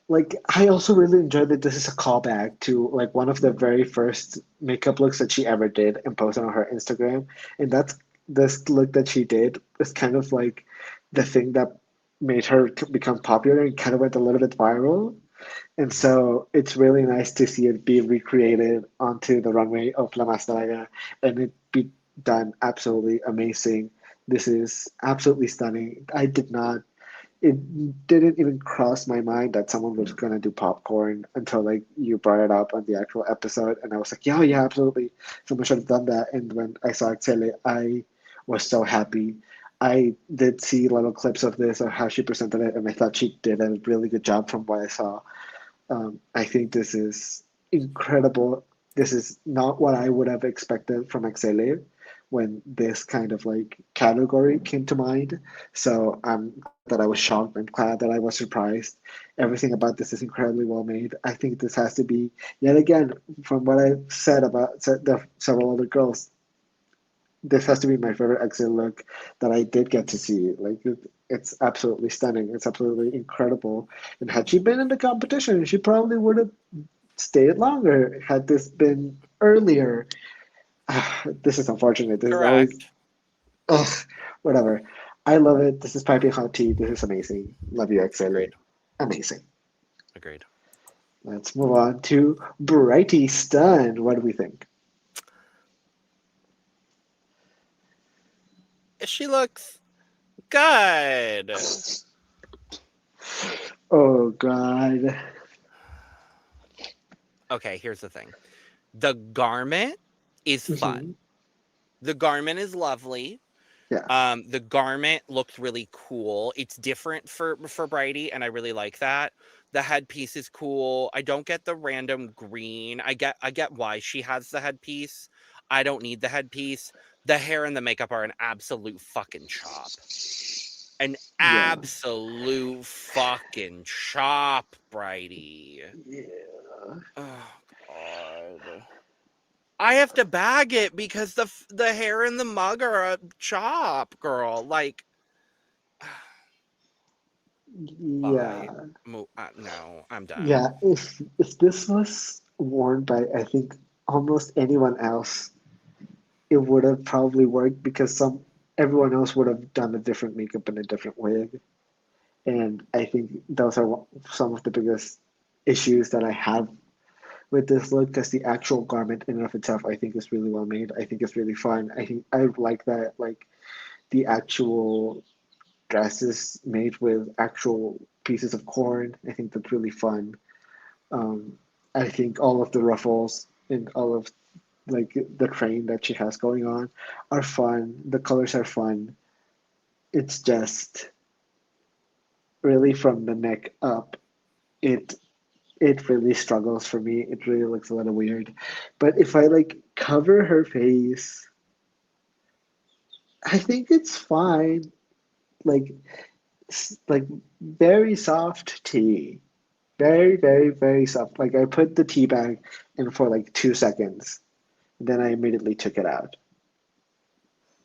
Like I also really enjoyed that this is a callback to like one of the very first makeup looks that she ever did and posted on her Instagram. And that's this look that she did is kind of like the thing that made her become popular and kind of went a little bit viral. And Mhm. so it's really nice to see it be recreated onto the runway of La Más Draga and it be done absolutely amazing. This is absolutely stunning. I did not it didn't even cross my mind that someone was gonna do popcorn until like you brought it up on the actual episode, and I was like, yeah, yeah, absolutely, someone should have done that. And when I saw Excel, I was so happy. I did see little clips of this of how she presented it, and I thought she did a really good job from what I saw. I think this is incredible. This is not what I would have expected from Excel when this kind of like category came to mind. So I'm glad that I was shocked. I'm glad that I was surprised. Everything about this is incredibly well made. I think this has to be, yet again, from what I said about the several other girls, this has to be my favorite Excel look that I did get to see. Like it's absolutely stunning. It's absolutely incredible. And had she been in the competition, she probably would have stayed longer had this been earlier. This is unfortunate. This is always, Correct. ugh, whatever. I love it. This is piping hot tea. This is amazing. Love you, Excel. Agreed. Amazing. Agreed. Let's move on to Brighty Stun. What do we think? She looks good. Oh God. Okay, here's the thing. The garment is fun. The garment is lovely. Yeah. The garment looks really cool. It's different for Brighty, and I really like that. The headpiece is cool. I don't get the random green. I get why she has the headpiece. I don't need the headpiece. The hair and the makeup are an absolute fucking chop. An Yeah. absolute fucking chop, Brighty. Yeah. Oh God. I have to bag it because the hair and the mug are a chop, girl. Like, Yeah. no, I'm done. Yeah. If this was worn by I think almost anyone else, it would have probably worked because everyone else would have done a different makeup and a different wig. And I think those are some of the biggest issues that I have with this look because the actual garment in and of itself I think is really well made. I think it's really fun. I think I like that like the actual dress is made with actual pieces of corn. I think that's really fun. Um, I think all of the ruffles and all of like the train that she has going on are fun. The colors are fun. It's just really from the neck up, it it really struggles for me. It really looks a little weird. But if I like cover her face, I think it's fine. Like like very soft tea. Very, very, very soft. Like I put the tea bag in for like 2 seconds, and then I immediately took it out.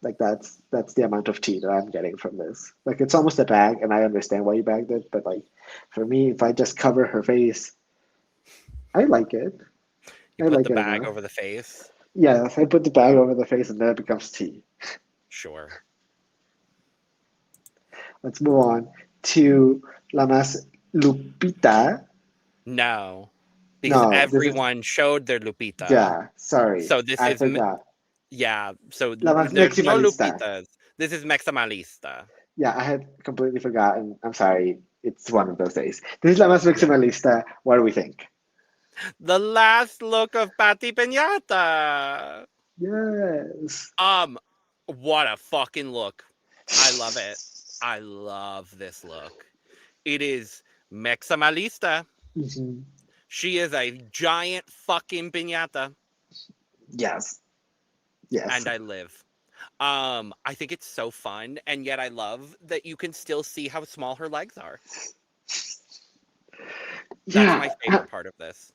Like that's the amount of tea that I'm getting from this. Like it's almost a bag, and I understand why you bagged it, but like for me, if I just cover her face, I like it. You I put like the it bag enough. over the face. Yeah, if I put the bag over the face, and then it becomes tea. Sure. Let's move on to La Más Lupita. No, because No, this is everyone showed their Lupita. yeah. Sorry, So this I is forgot. yeah. So La Más there's no Meximalista. Lupitas. This is Mexamalista. Yeah, I had completely forgotten. I'm sorry. It's one of those days. This is La Más Yeah. Maximalista. What do we think? The last look of Patty Piñata. Yes. What a fucking look. I love it. I love this look. It is Mexamalista. Mhm. She is a giant fucking piñata, Yes. Yes. and I live. I think it's so fun, and yet I love that you can still see how small her legs are. That's my Yeah, favorite part of this.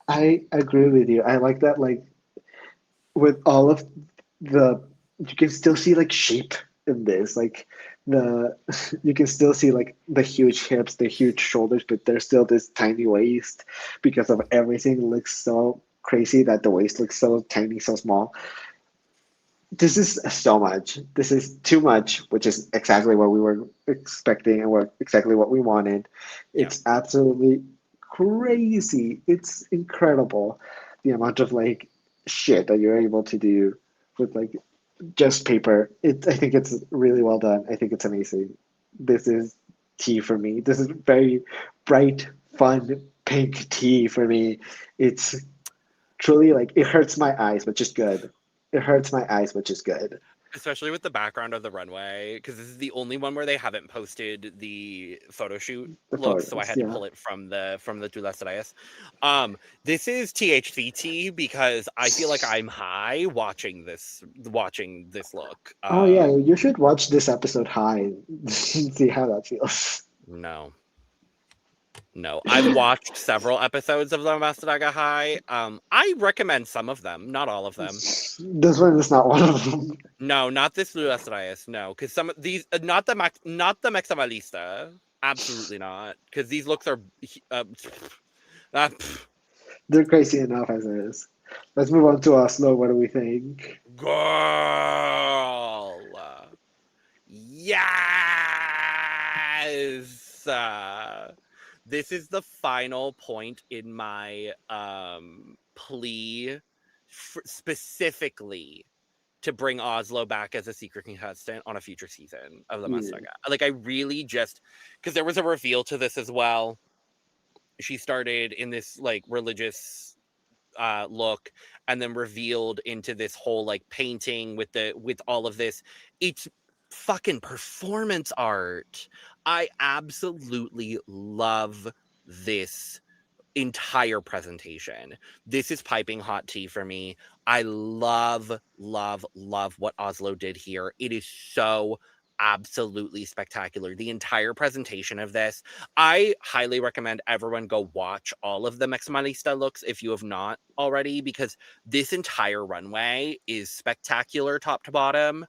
I agree with you. I like that, like, with all of the, you can still see, like, shape in this. Like, the, you can still see, like, the huge hips, the huge shoulders, but there's still this tiny waist because of everything looks so crazy that the waist looks so tiny, so small. This is so much. This is too much, which is exactly what we were expecting and what exactly what we wanted. Yeah. It's absolutely crazy. It's incredible the amount of like shit that you're able to do with like just paper. I think it's really well done. I think it's amazing. this is tea for me. This is very bright, fun, pink tea for me. It's truly like it hurts my eyes, which is good. It hurts my eyes, which is good. Especially with the background of the runway, because this is the only one where they haven't posted the photo shoot The looks, so I photos, had to yeah. pull it from the Tu Las Reyes. This is THC tea because I feel like I'm high watching this look. Oh yeah, you should watch this episode high and see how that feels. No. I've watched several episodes of the Más Draga High. I recommend some of them, not all of them. This one is not one of them. No, not this Tu Las Reyes, no, because some of these, not the Mexamalista, absolutely not, because these looks are, uh, They're crazy enough as is. Let's move on to Oslo. What do we think? girl, yes. This is the final point in my plea specifically to bring Oslo back as a secret contestant on a future season of the Más Draga. Like, I really just, because there was a reveal to this as well. She started in this like religious look and then revealed into this whole like painting with all of this. It's fucking performance art. I absolutely love this entire presentation. This is piping hot tea for me. I love what Oslo did here. It is so absolutely spectacular. The entire presentation of this, I highly recommend everyone go watch all of the Mexamalista looks if you have not already, because this entire runway is spectacular top to bottom.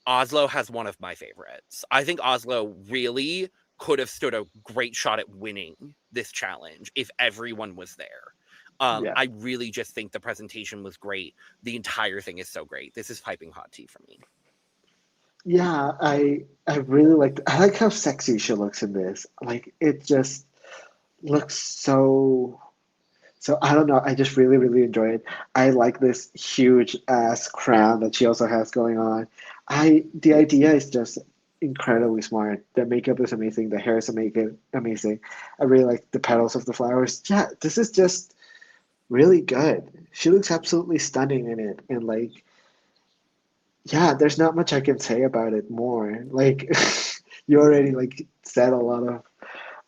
Oslo has one of my favorites. I think Oslo really could have stood a great shot at winning this challenge if everyone was there. Yeah. I really just think the presentation was great. The entire thing is so great. This is piping hot tea for me. Yeah, I really I like how sexy she looks in this. Like it just looks so I don't know, I just really, really enjoy it. I like this huge ass crown that she also has going on. The idea is just incredibly smart. The makeup is amazing, the hair is amazing. I really like the petals of the flowers. Yeah, this is just really good. She looks absolutely stunning in it, and like yeah, there's not much I can say about it more. Like you already like said a lot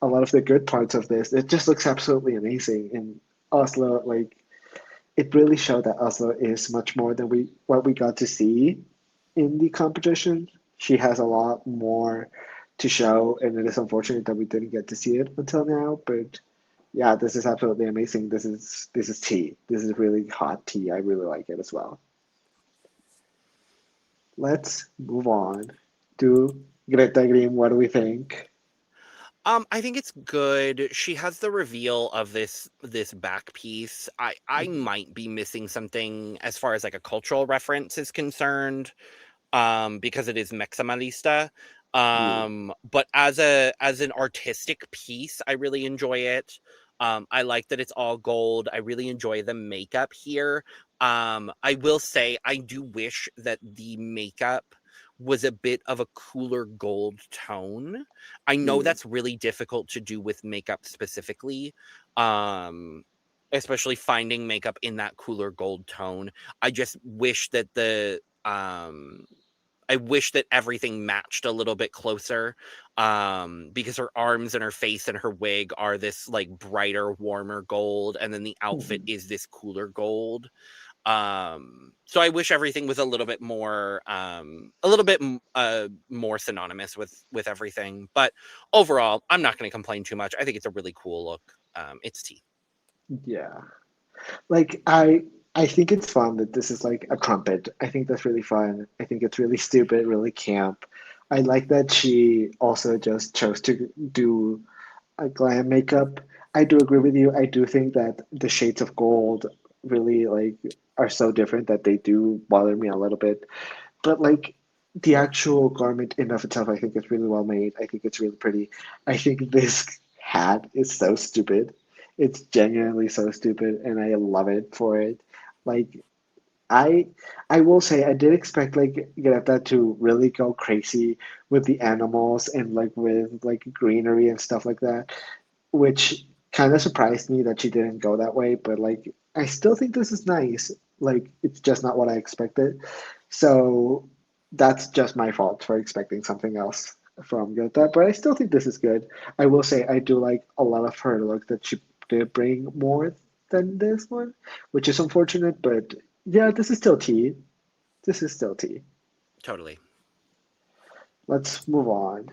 of the good parts of this. It just looks absolutely amazing. And Oslo, like it really showed that Oslo is much more than what we got to see in the competition. She has a lot more to show, and it is unfortunate that we didn't get to see it until now. But yeah, this is absolutely amazing. This is tea. This is really hot tea. I really like it as well. Let's move on to Greta Green. What do we think? I think it's good. She has the reveal of this back piece. I might be missing something as far as like a cultural reference is concerned, because it is Mexamalista. But as an artistic piece, I really enjoy it. I like that it's all gold. I really enjoy the makeup here. I will say I do wish that the makeup was a bit of a cooler gold tone. I know that's really difficult to do with makeup specifically, especially finding makeup in that cooler gold tone. I just wish that I wish that everything matched a little bit closer, because her arms and her face and her wig are this like brighter, warmer gold, and then the outfit is this cooler gold. So I wish everything was a little bit more more synonymous with everything. But overall, I'm not going to complain too much. I think it's a really cool look. It's tea. Yeah. Like I think it's fun that this is like a trumpet. I think that's really fun. I think it's really stupid, really camp. I like that she also just chose to do a glam makeup. I do agree with you. I do think that the shades of gold really like are so different that they do bother me a little bit. But like the actual garment in of itself, I think is really well made. I think it's really pretty. I think this hat is so stupid. It's genuinely so stupid, and I love it for it. Like I I will say I did expect like Greta to really go crazy with the animals and like with like greenery and stuff like that, which kind of surprised me that she didn't go that way, but like I still think this is nice. Like it's just not what I expected. So that's just my fault for expecting something else from Greta, but I still think this is good. I will say I do like a lot of her look that she did bring more than this one, which is unfortunate, but yeah, this is still tea. This is still tea. Totally. Let's move on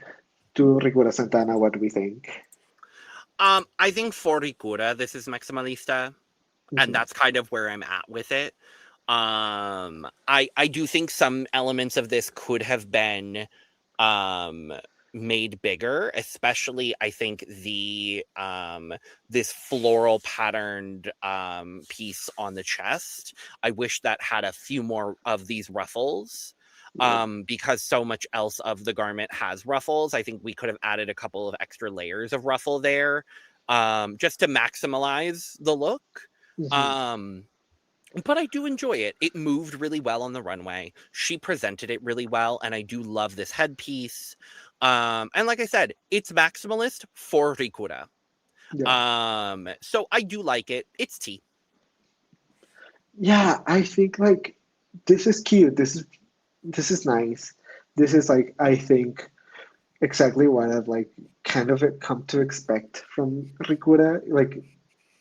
to Rigura Santana. What do we think? I think for Ricura, this is Maximalista, and Mhm. that's kind of where I'm at with it. I do think some elements of this could have been um made bigger, especially I think the this floral patterned piece on the chest. I wish that had a few more of these ruffles. Yeah. Because so much else of the garment has ruffles. I think we could have added a couple of extra layers of ruffle there, just to maximize the look. Mhm. Um, but I do enjoy it. It moved really well on the runway. She presented it really well, and I do love this headpiece. And like I said, it's maximalist for Rikura. Yeah. So I do like it. It's tea. Yeah, I think like this is cute. This is nice. This is like I think exactly what I've like kind of come to expect from Ricura. Like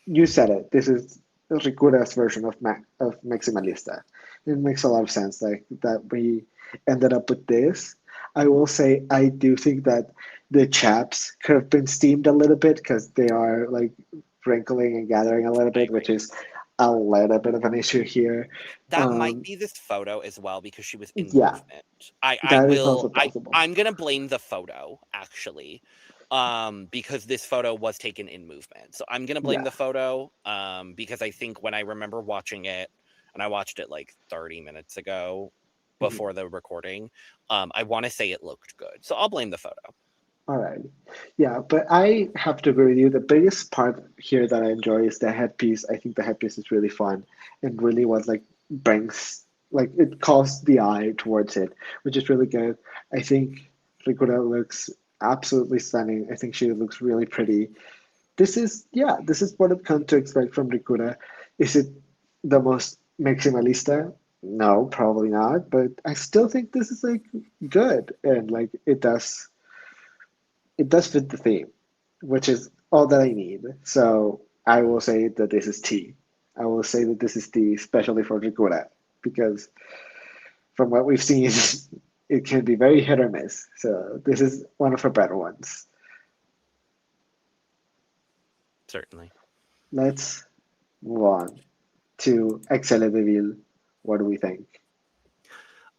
you said it. This is Ricura's version of Maximalista. It makes a lot of sense like that we ended up with this. I will say I do think that the chaps could have been steamed a little bit because they are like wrinkling and gathering a little I bit, which agree. is a little bit of an issue here. That might Um, be this photo as well because she was in yeah, movement. I that is also will possible. I'm gonna blame the photo actually. Because this photo was taken in movement. So I'm gonna blame Yeah. the photo. Because I think when I remember watching it, and I watched it like 30 minutes ago Mhm. before the recording, I want to say it looked good. So I'll blame the photo. All right. Yeah, but I have to agree with you. The biggest part here that I enjoy is the headpiece. I think the headpiece is really fun and really what like brings like it calls the eye towards it, which is really good. I think Rikura looks absolutely stunning. I think she looks really pretty. This is what I've come to expect from Rikura. Is it the most maximalista? No, probably not, but I still think this is like good and like it does fit the theme, which is all that I need. So I will say that this is tea. I will say that this is tea, especially for Rikura, because from what we've seen, it can be very hit or miss. So this is one of her better ones. Certainly. Let's move on to Excel de Ville. What do we think?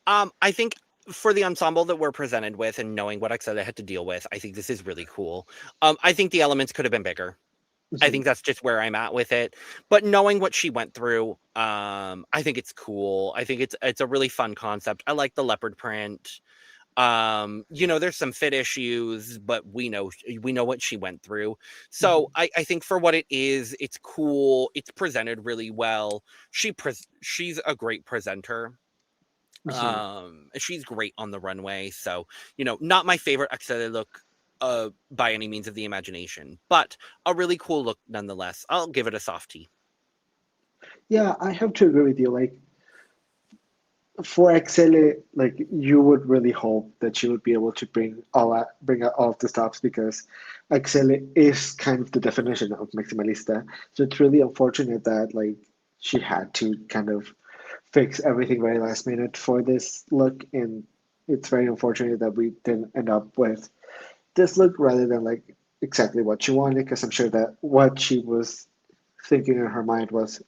I think for the ensemble that we're presented with and knowing what Exeta had to deal with, I think this is really cool. I think the elements could have been bigger. I Mhm. think that's just where I'm at with it. But knowing what she went through, I think it's cool. I think it's a really fun concept. I like the leopard print. There's some fit issues, but we know what she went through. Mhm. So I think for what it is, it's cool. It's presented really well. She's a great presenter. Mhm. She's great on the runway. So, not my favorite Axele look by any means of the imagination, but a really cool look nonetheless. I'll give it a softie. Yeah, I have to agree with you. Like for Excel, like you would really hope that she would be able to bring out all of the stops because Excel is kind of the definition of maximalista. So it's really unfortunate that like she had to kind of fix everything very last minute for this look, and it's very unfortunate that we didn't end up with this look rather than like exactly what she wanted. Because I'm sure that what she was thinking in her mind was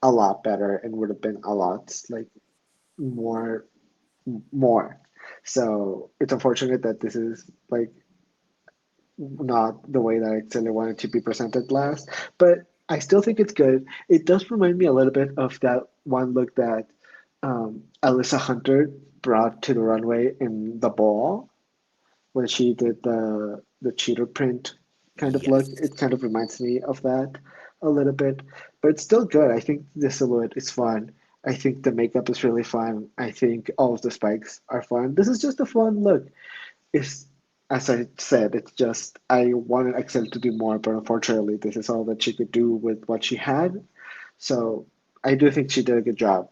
a lot better and would have been a lot like more more. So it's unfortunate that this is like not the way that I actually wanted to be presented last, but I still think it's good. It does remind me a little bit of that one look that Alyssa Hunter brought to the runway in the ball when she did the cheater print kind of look. Yes. It kind of reminds me of that a little bit, but it's still good. I think the silhouette is fun. I think the makeup is really fun. I think all of the spikes are fun. This is just a fun look. It's, as I said, it's just I wanted Excel to do more, but unfortunately, this is all that she could do with what she had. So I do think she did a good job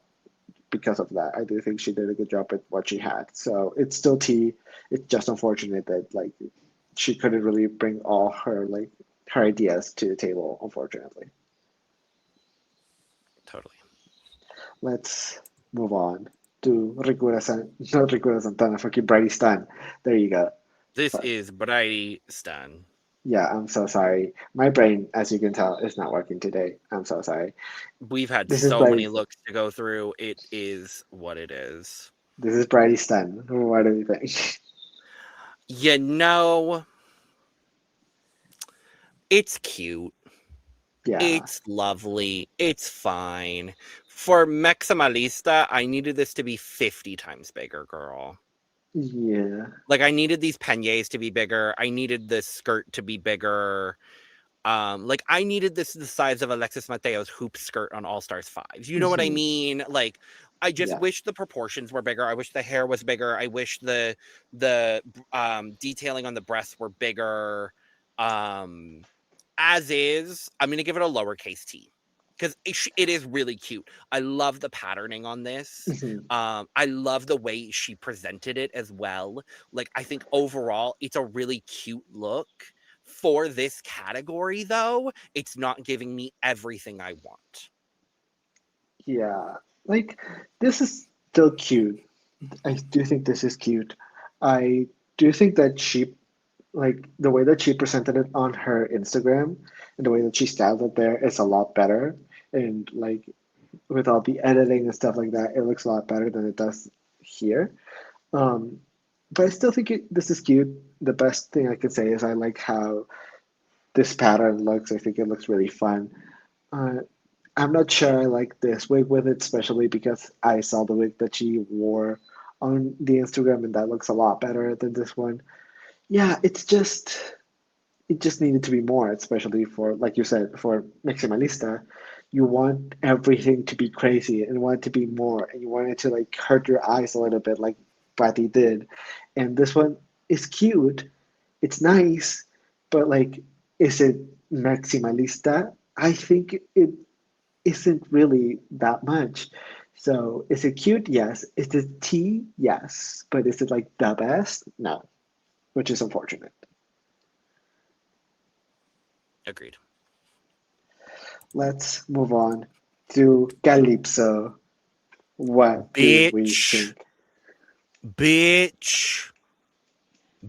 because of that. I do think she did a good job with what she had. So it's still tea. It's just unfortunate that like she couldn't really bring all her like her ideas to the table, unfortunately. Totally. Let's move on to not Rikura Santana, fucking Brady Stan. There you go. This is Brady Stan. Yeah, I'm so sorry. My brain, as you can tell, is not working today. I'm so sorry. We've had This is so many Brady. looks to go through. It is what it is. This is Brady Stan. What do you think? You know, it's cute. Yeah, It's lovely. It's fine. For Mexamalista, I needed this to be 50 times bigger, girl. yeah, Like, I needed these peignets to be bigger. I needed this skirt to be bigger. Like, I needed this the size of Alexis Mateo's hoop skirt on All Stars 5. You know what I mean? Like, I just yeah, wish the proportions were bigger. I wish the hair was bigger. I wish the detailing on the breasts were bigger. As is, I'm gonna give it a lowercase t because it is really cute. I love the patterning on this. mhm. I love the way she presented it as well. Like, I think overall it's a really cute look. For this category, though, it's not giving me everything I want. Yeah. Like this is still cute. I do think this is cute. I do think that she like the way that she presented it on her Instagram and the way that she styled it there is a lot better. And like with all the editing and stuff like that, it looks a lot better than it does here. Um, but I still think this is cute. The best thing I can say is I like how this pattern looks. I think it looks really fun. Uh, I'm not sure I like this wig with it, especially because I saw the wig that she wore on the Instagram, and that looks a lot better than this one. Yeah, it just needed to be more, especially for, like you said, for Maximalista. You want everything to be crazy and want it to be more, and you want it to like hurt your eyes a little bit, like Patty did. And this one is cute, it's nice, but like, is it Maximalista? I think it isn't really that much. So is it cute? Yes. Is it tea? Yes. But is it like the best? No, which is unfortunate. Agreed. Let's move on to Calypso. What do we Bitch. think? Bitch.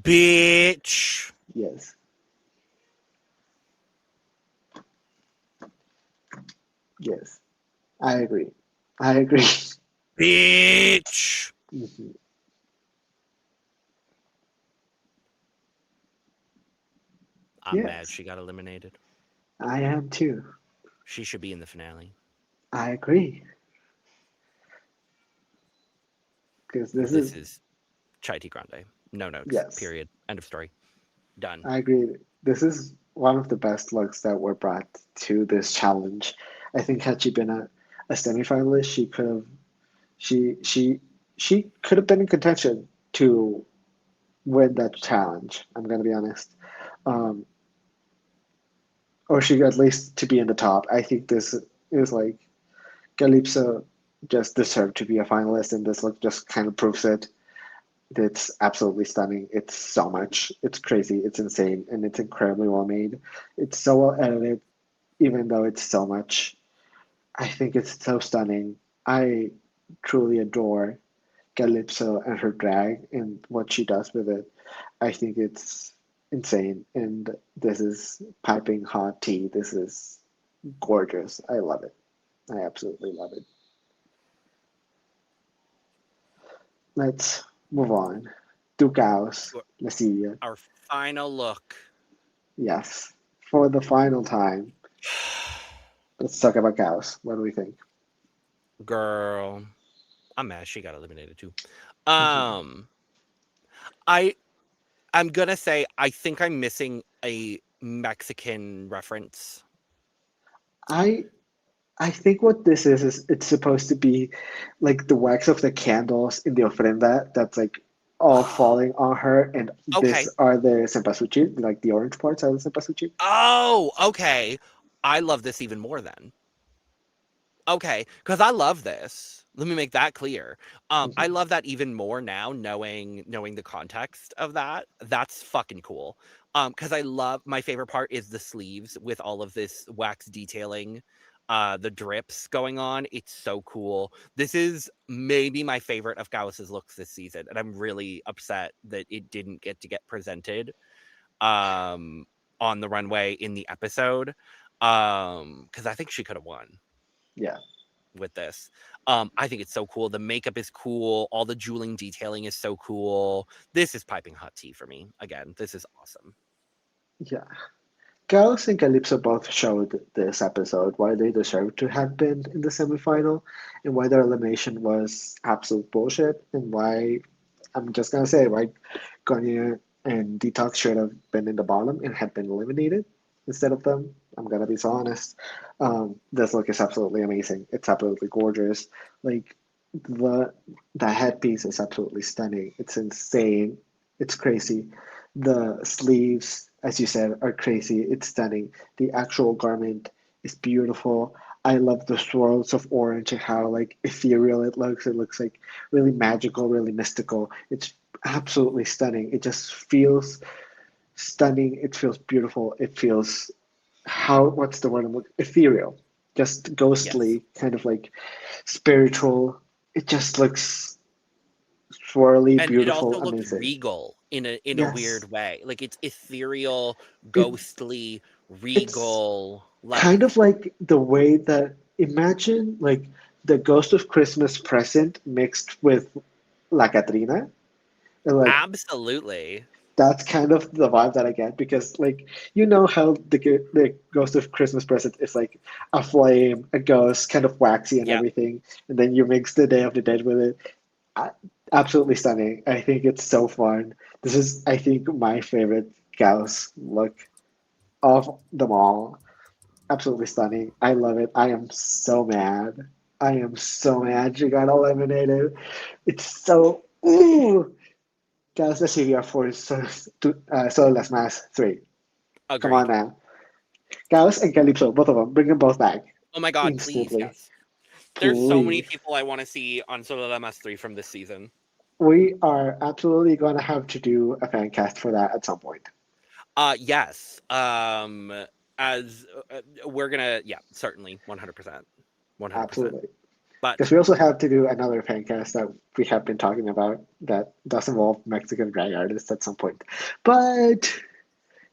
Bitch. Yes. Yes. I agree. I agree. Bitch. Mhm. I'm mad Yes. she got eliminated. I am too. She should be in the finale. I agree. Because this This is, is Chai Tea Grande. No notes. yes, Period. End of story. Done. I agree. This is one of the best looks that were brought to this challenge. I think had she been a semifinalist, she could have she she she could have been in contention to win that challenge. I'm gonna be honest, um, or she at least to be in the top. I think this is like Calypso just deserved to be a finalist, and this look just kind of proves it. It's absolutely stunning. It's so much. It's crazy. It's insane, and it's incredibly well made. It's so well edited, even though it's so much. I think it's so stunning. I truly adore Calypso and her drag and what she does with it. I think it's insane, and this is piping hot tea. This is gorgeous. I love it. I absolutely love it. Let's move on. Two cows. Let's see. Our final look. Yes. For the final time, let's talk about cows. What do we think? Girl. I'm mad she got eliminated too. Mhm. Um I I'm gonna say I think I'm missing a Mexican reference. I I think what this is it's supposed to be like the wax of the candles in the ofrenda that's like all falling on her, and this Okay. are the cempasúchil, like the orange parts are the cempasúchil. Oh, okay. I love this even more then. Okay, because I love this. Let me make that clear. I Mhm. love that even more now, knowing the context of that. That's fucking cool. Because I love my favorite part is the sleeves with all of this wax detailing, the drips going on. It's so cool. This is maybe my favorite of Gauss's looks this season, and I'm really upset that it didn't get to get presented um on the runway in the episode. Because I think she could have won Yeah. with this. I think it's so cool. The makeup is cool. All the jeweling detailing is so cool. This is piping hot tea for me. Again, this is awesome. Yeah. Gauss and Calypso both showed this episode why they deserved to have been in the semifinal and why their elimination was absolute bullshit, and why I'm just gonna say why Gonya and Detox should have been in the bottom and had been eliminated instead of them. I'm gonna be so honest. This look is absolutely amazing. It's absolutely gorgeous. Like the the headpiece is absolutely stunning. It's insane. It's crazy. The sleeves, as you said, are crazy. It's stunning. The actual garment is beautiful. I love the swirls of orange and how like ethereal it looks. It looks like really magical, really mystical. It's absolutely stunning. It just feels stunning. It feels beautiful. It feels how what's the word I'm looking ethereal, just Yes. ghostly, kind of like spiritual. It just looks swirly, And it beautiful, also looks amazing. regal in a Yes, weird way. Like it's ethereal, it ghostly, it's regal. kind Like of like the way that imagine like the Ghost of Christmas Present mixed with La Catrina. And like absolutely. that's kind of the vibe that I get because, like, you know how the Ghost of Christmas Present is like a flame, a ghost, kind of waxy and Yep. everything, and then you mix the Day of the Dead with it. I, Absolutely stunning. I think it's so fun. This is, I think, my favorite Gauss look of them all. Absolutely stunning. I love it. I am so mad. I am so mad she got eliminated. It's so. Ooh! Gauss Lascivia for Solo Las Más 3. Come on Agreed. now. Gauss and Calypso, both of them. Bring them both back Oh my god, please, instantly. yes. There's so many Please. people I want to see on Solo Lamas 3 from this season. We are absolutely going to have to do a fan cast for that at some point. Yes. As we're gonna, yeah, certainly, 100%, 100%. Absolutely. Because But we also have to do another fan cast that we have been talking about that does involve Mexican drag artists at some point. But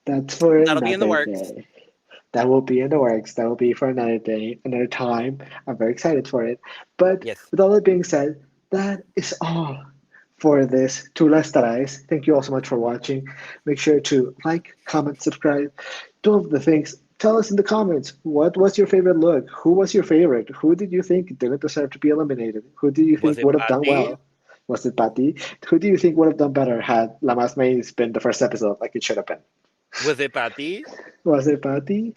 that's for that'll be in the another works. day. That will be in the works. That will be for another day, another time. I'm very excited for it. But Yes. with all that being said, that is all for this Tu las traes. Thank you all so much for watching. Make sure to like, comment, subscribe, do all of the things. Tell us in the comments what was your favorite look? Who was your favorite? Who did you think didn't deserve to be eliminated? Who did you Was think it would have done Patty? well? Was it Patty? Who do you think would have done better had La Más Maíz been the first episode like it should have been? Was it Patty? Was it Patty?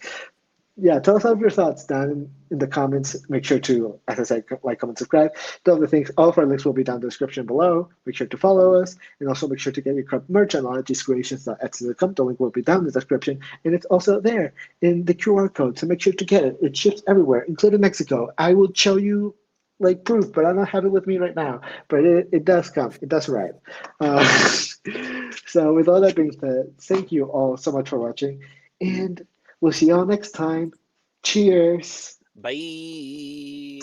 Yeah, tell us all of your thoughts down in the comments. Make sure to, as I said, like, comment, subscribe. The other things, all of our links will be down in the description below. Make sure to follow us, and also make sure to get your current merch on ologiescreations.etsy.com. The link will be down in the description, and it's also there in the QR code. So make sure to get it. It ships everywhere, including Mexico. I will show you like proof, but I don't have it with me right now. But it does come. It does arrive. Uh, so with all that being said, thank you all so much for watching, and we'll see y'all next time. Cheers. Bye.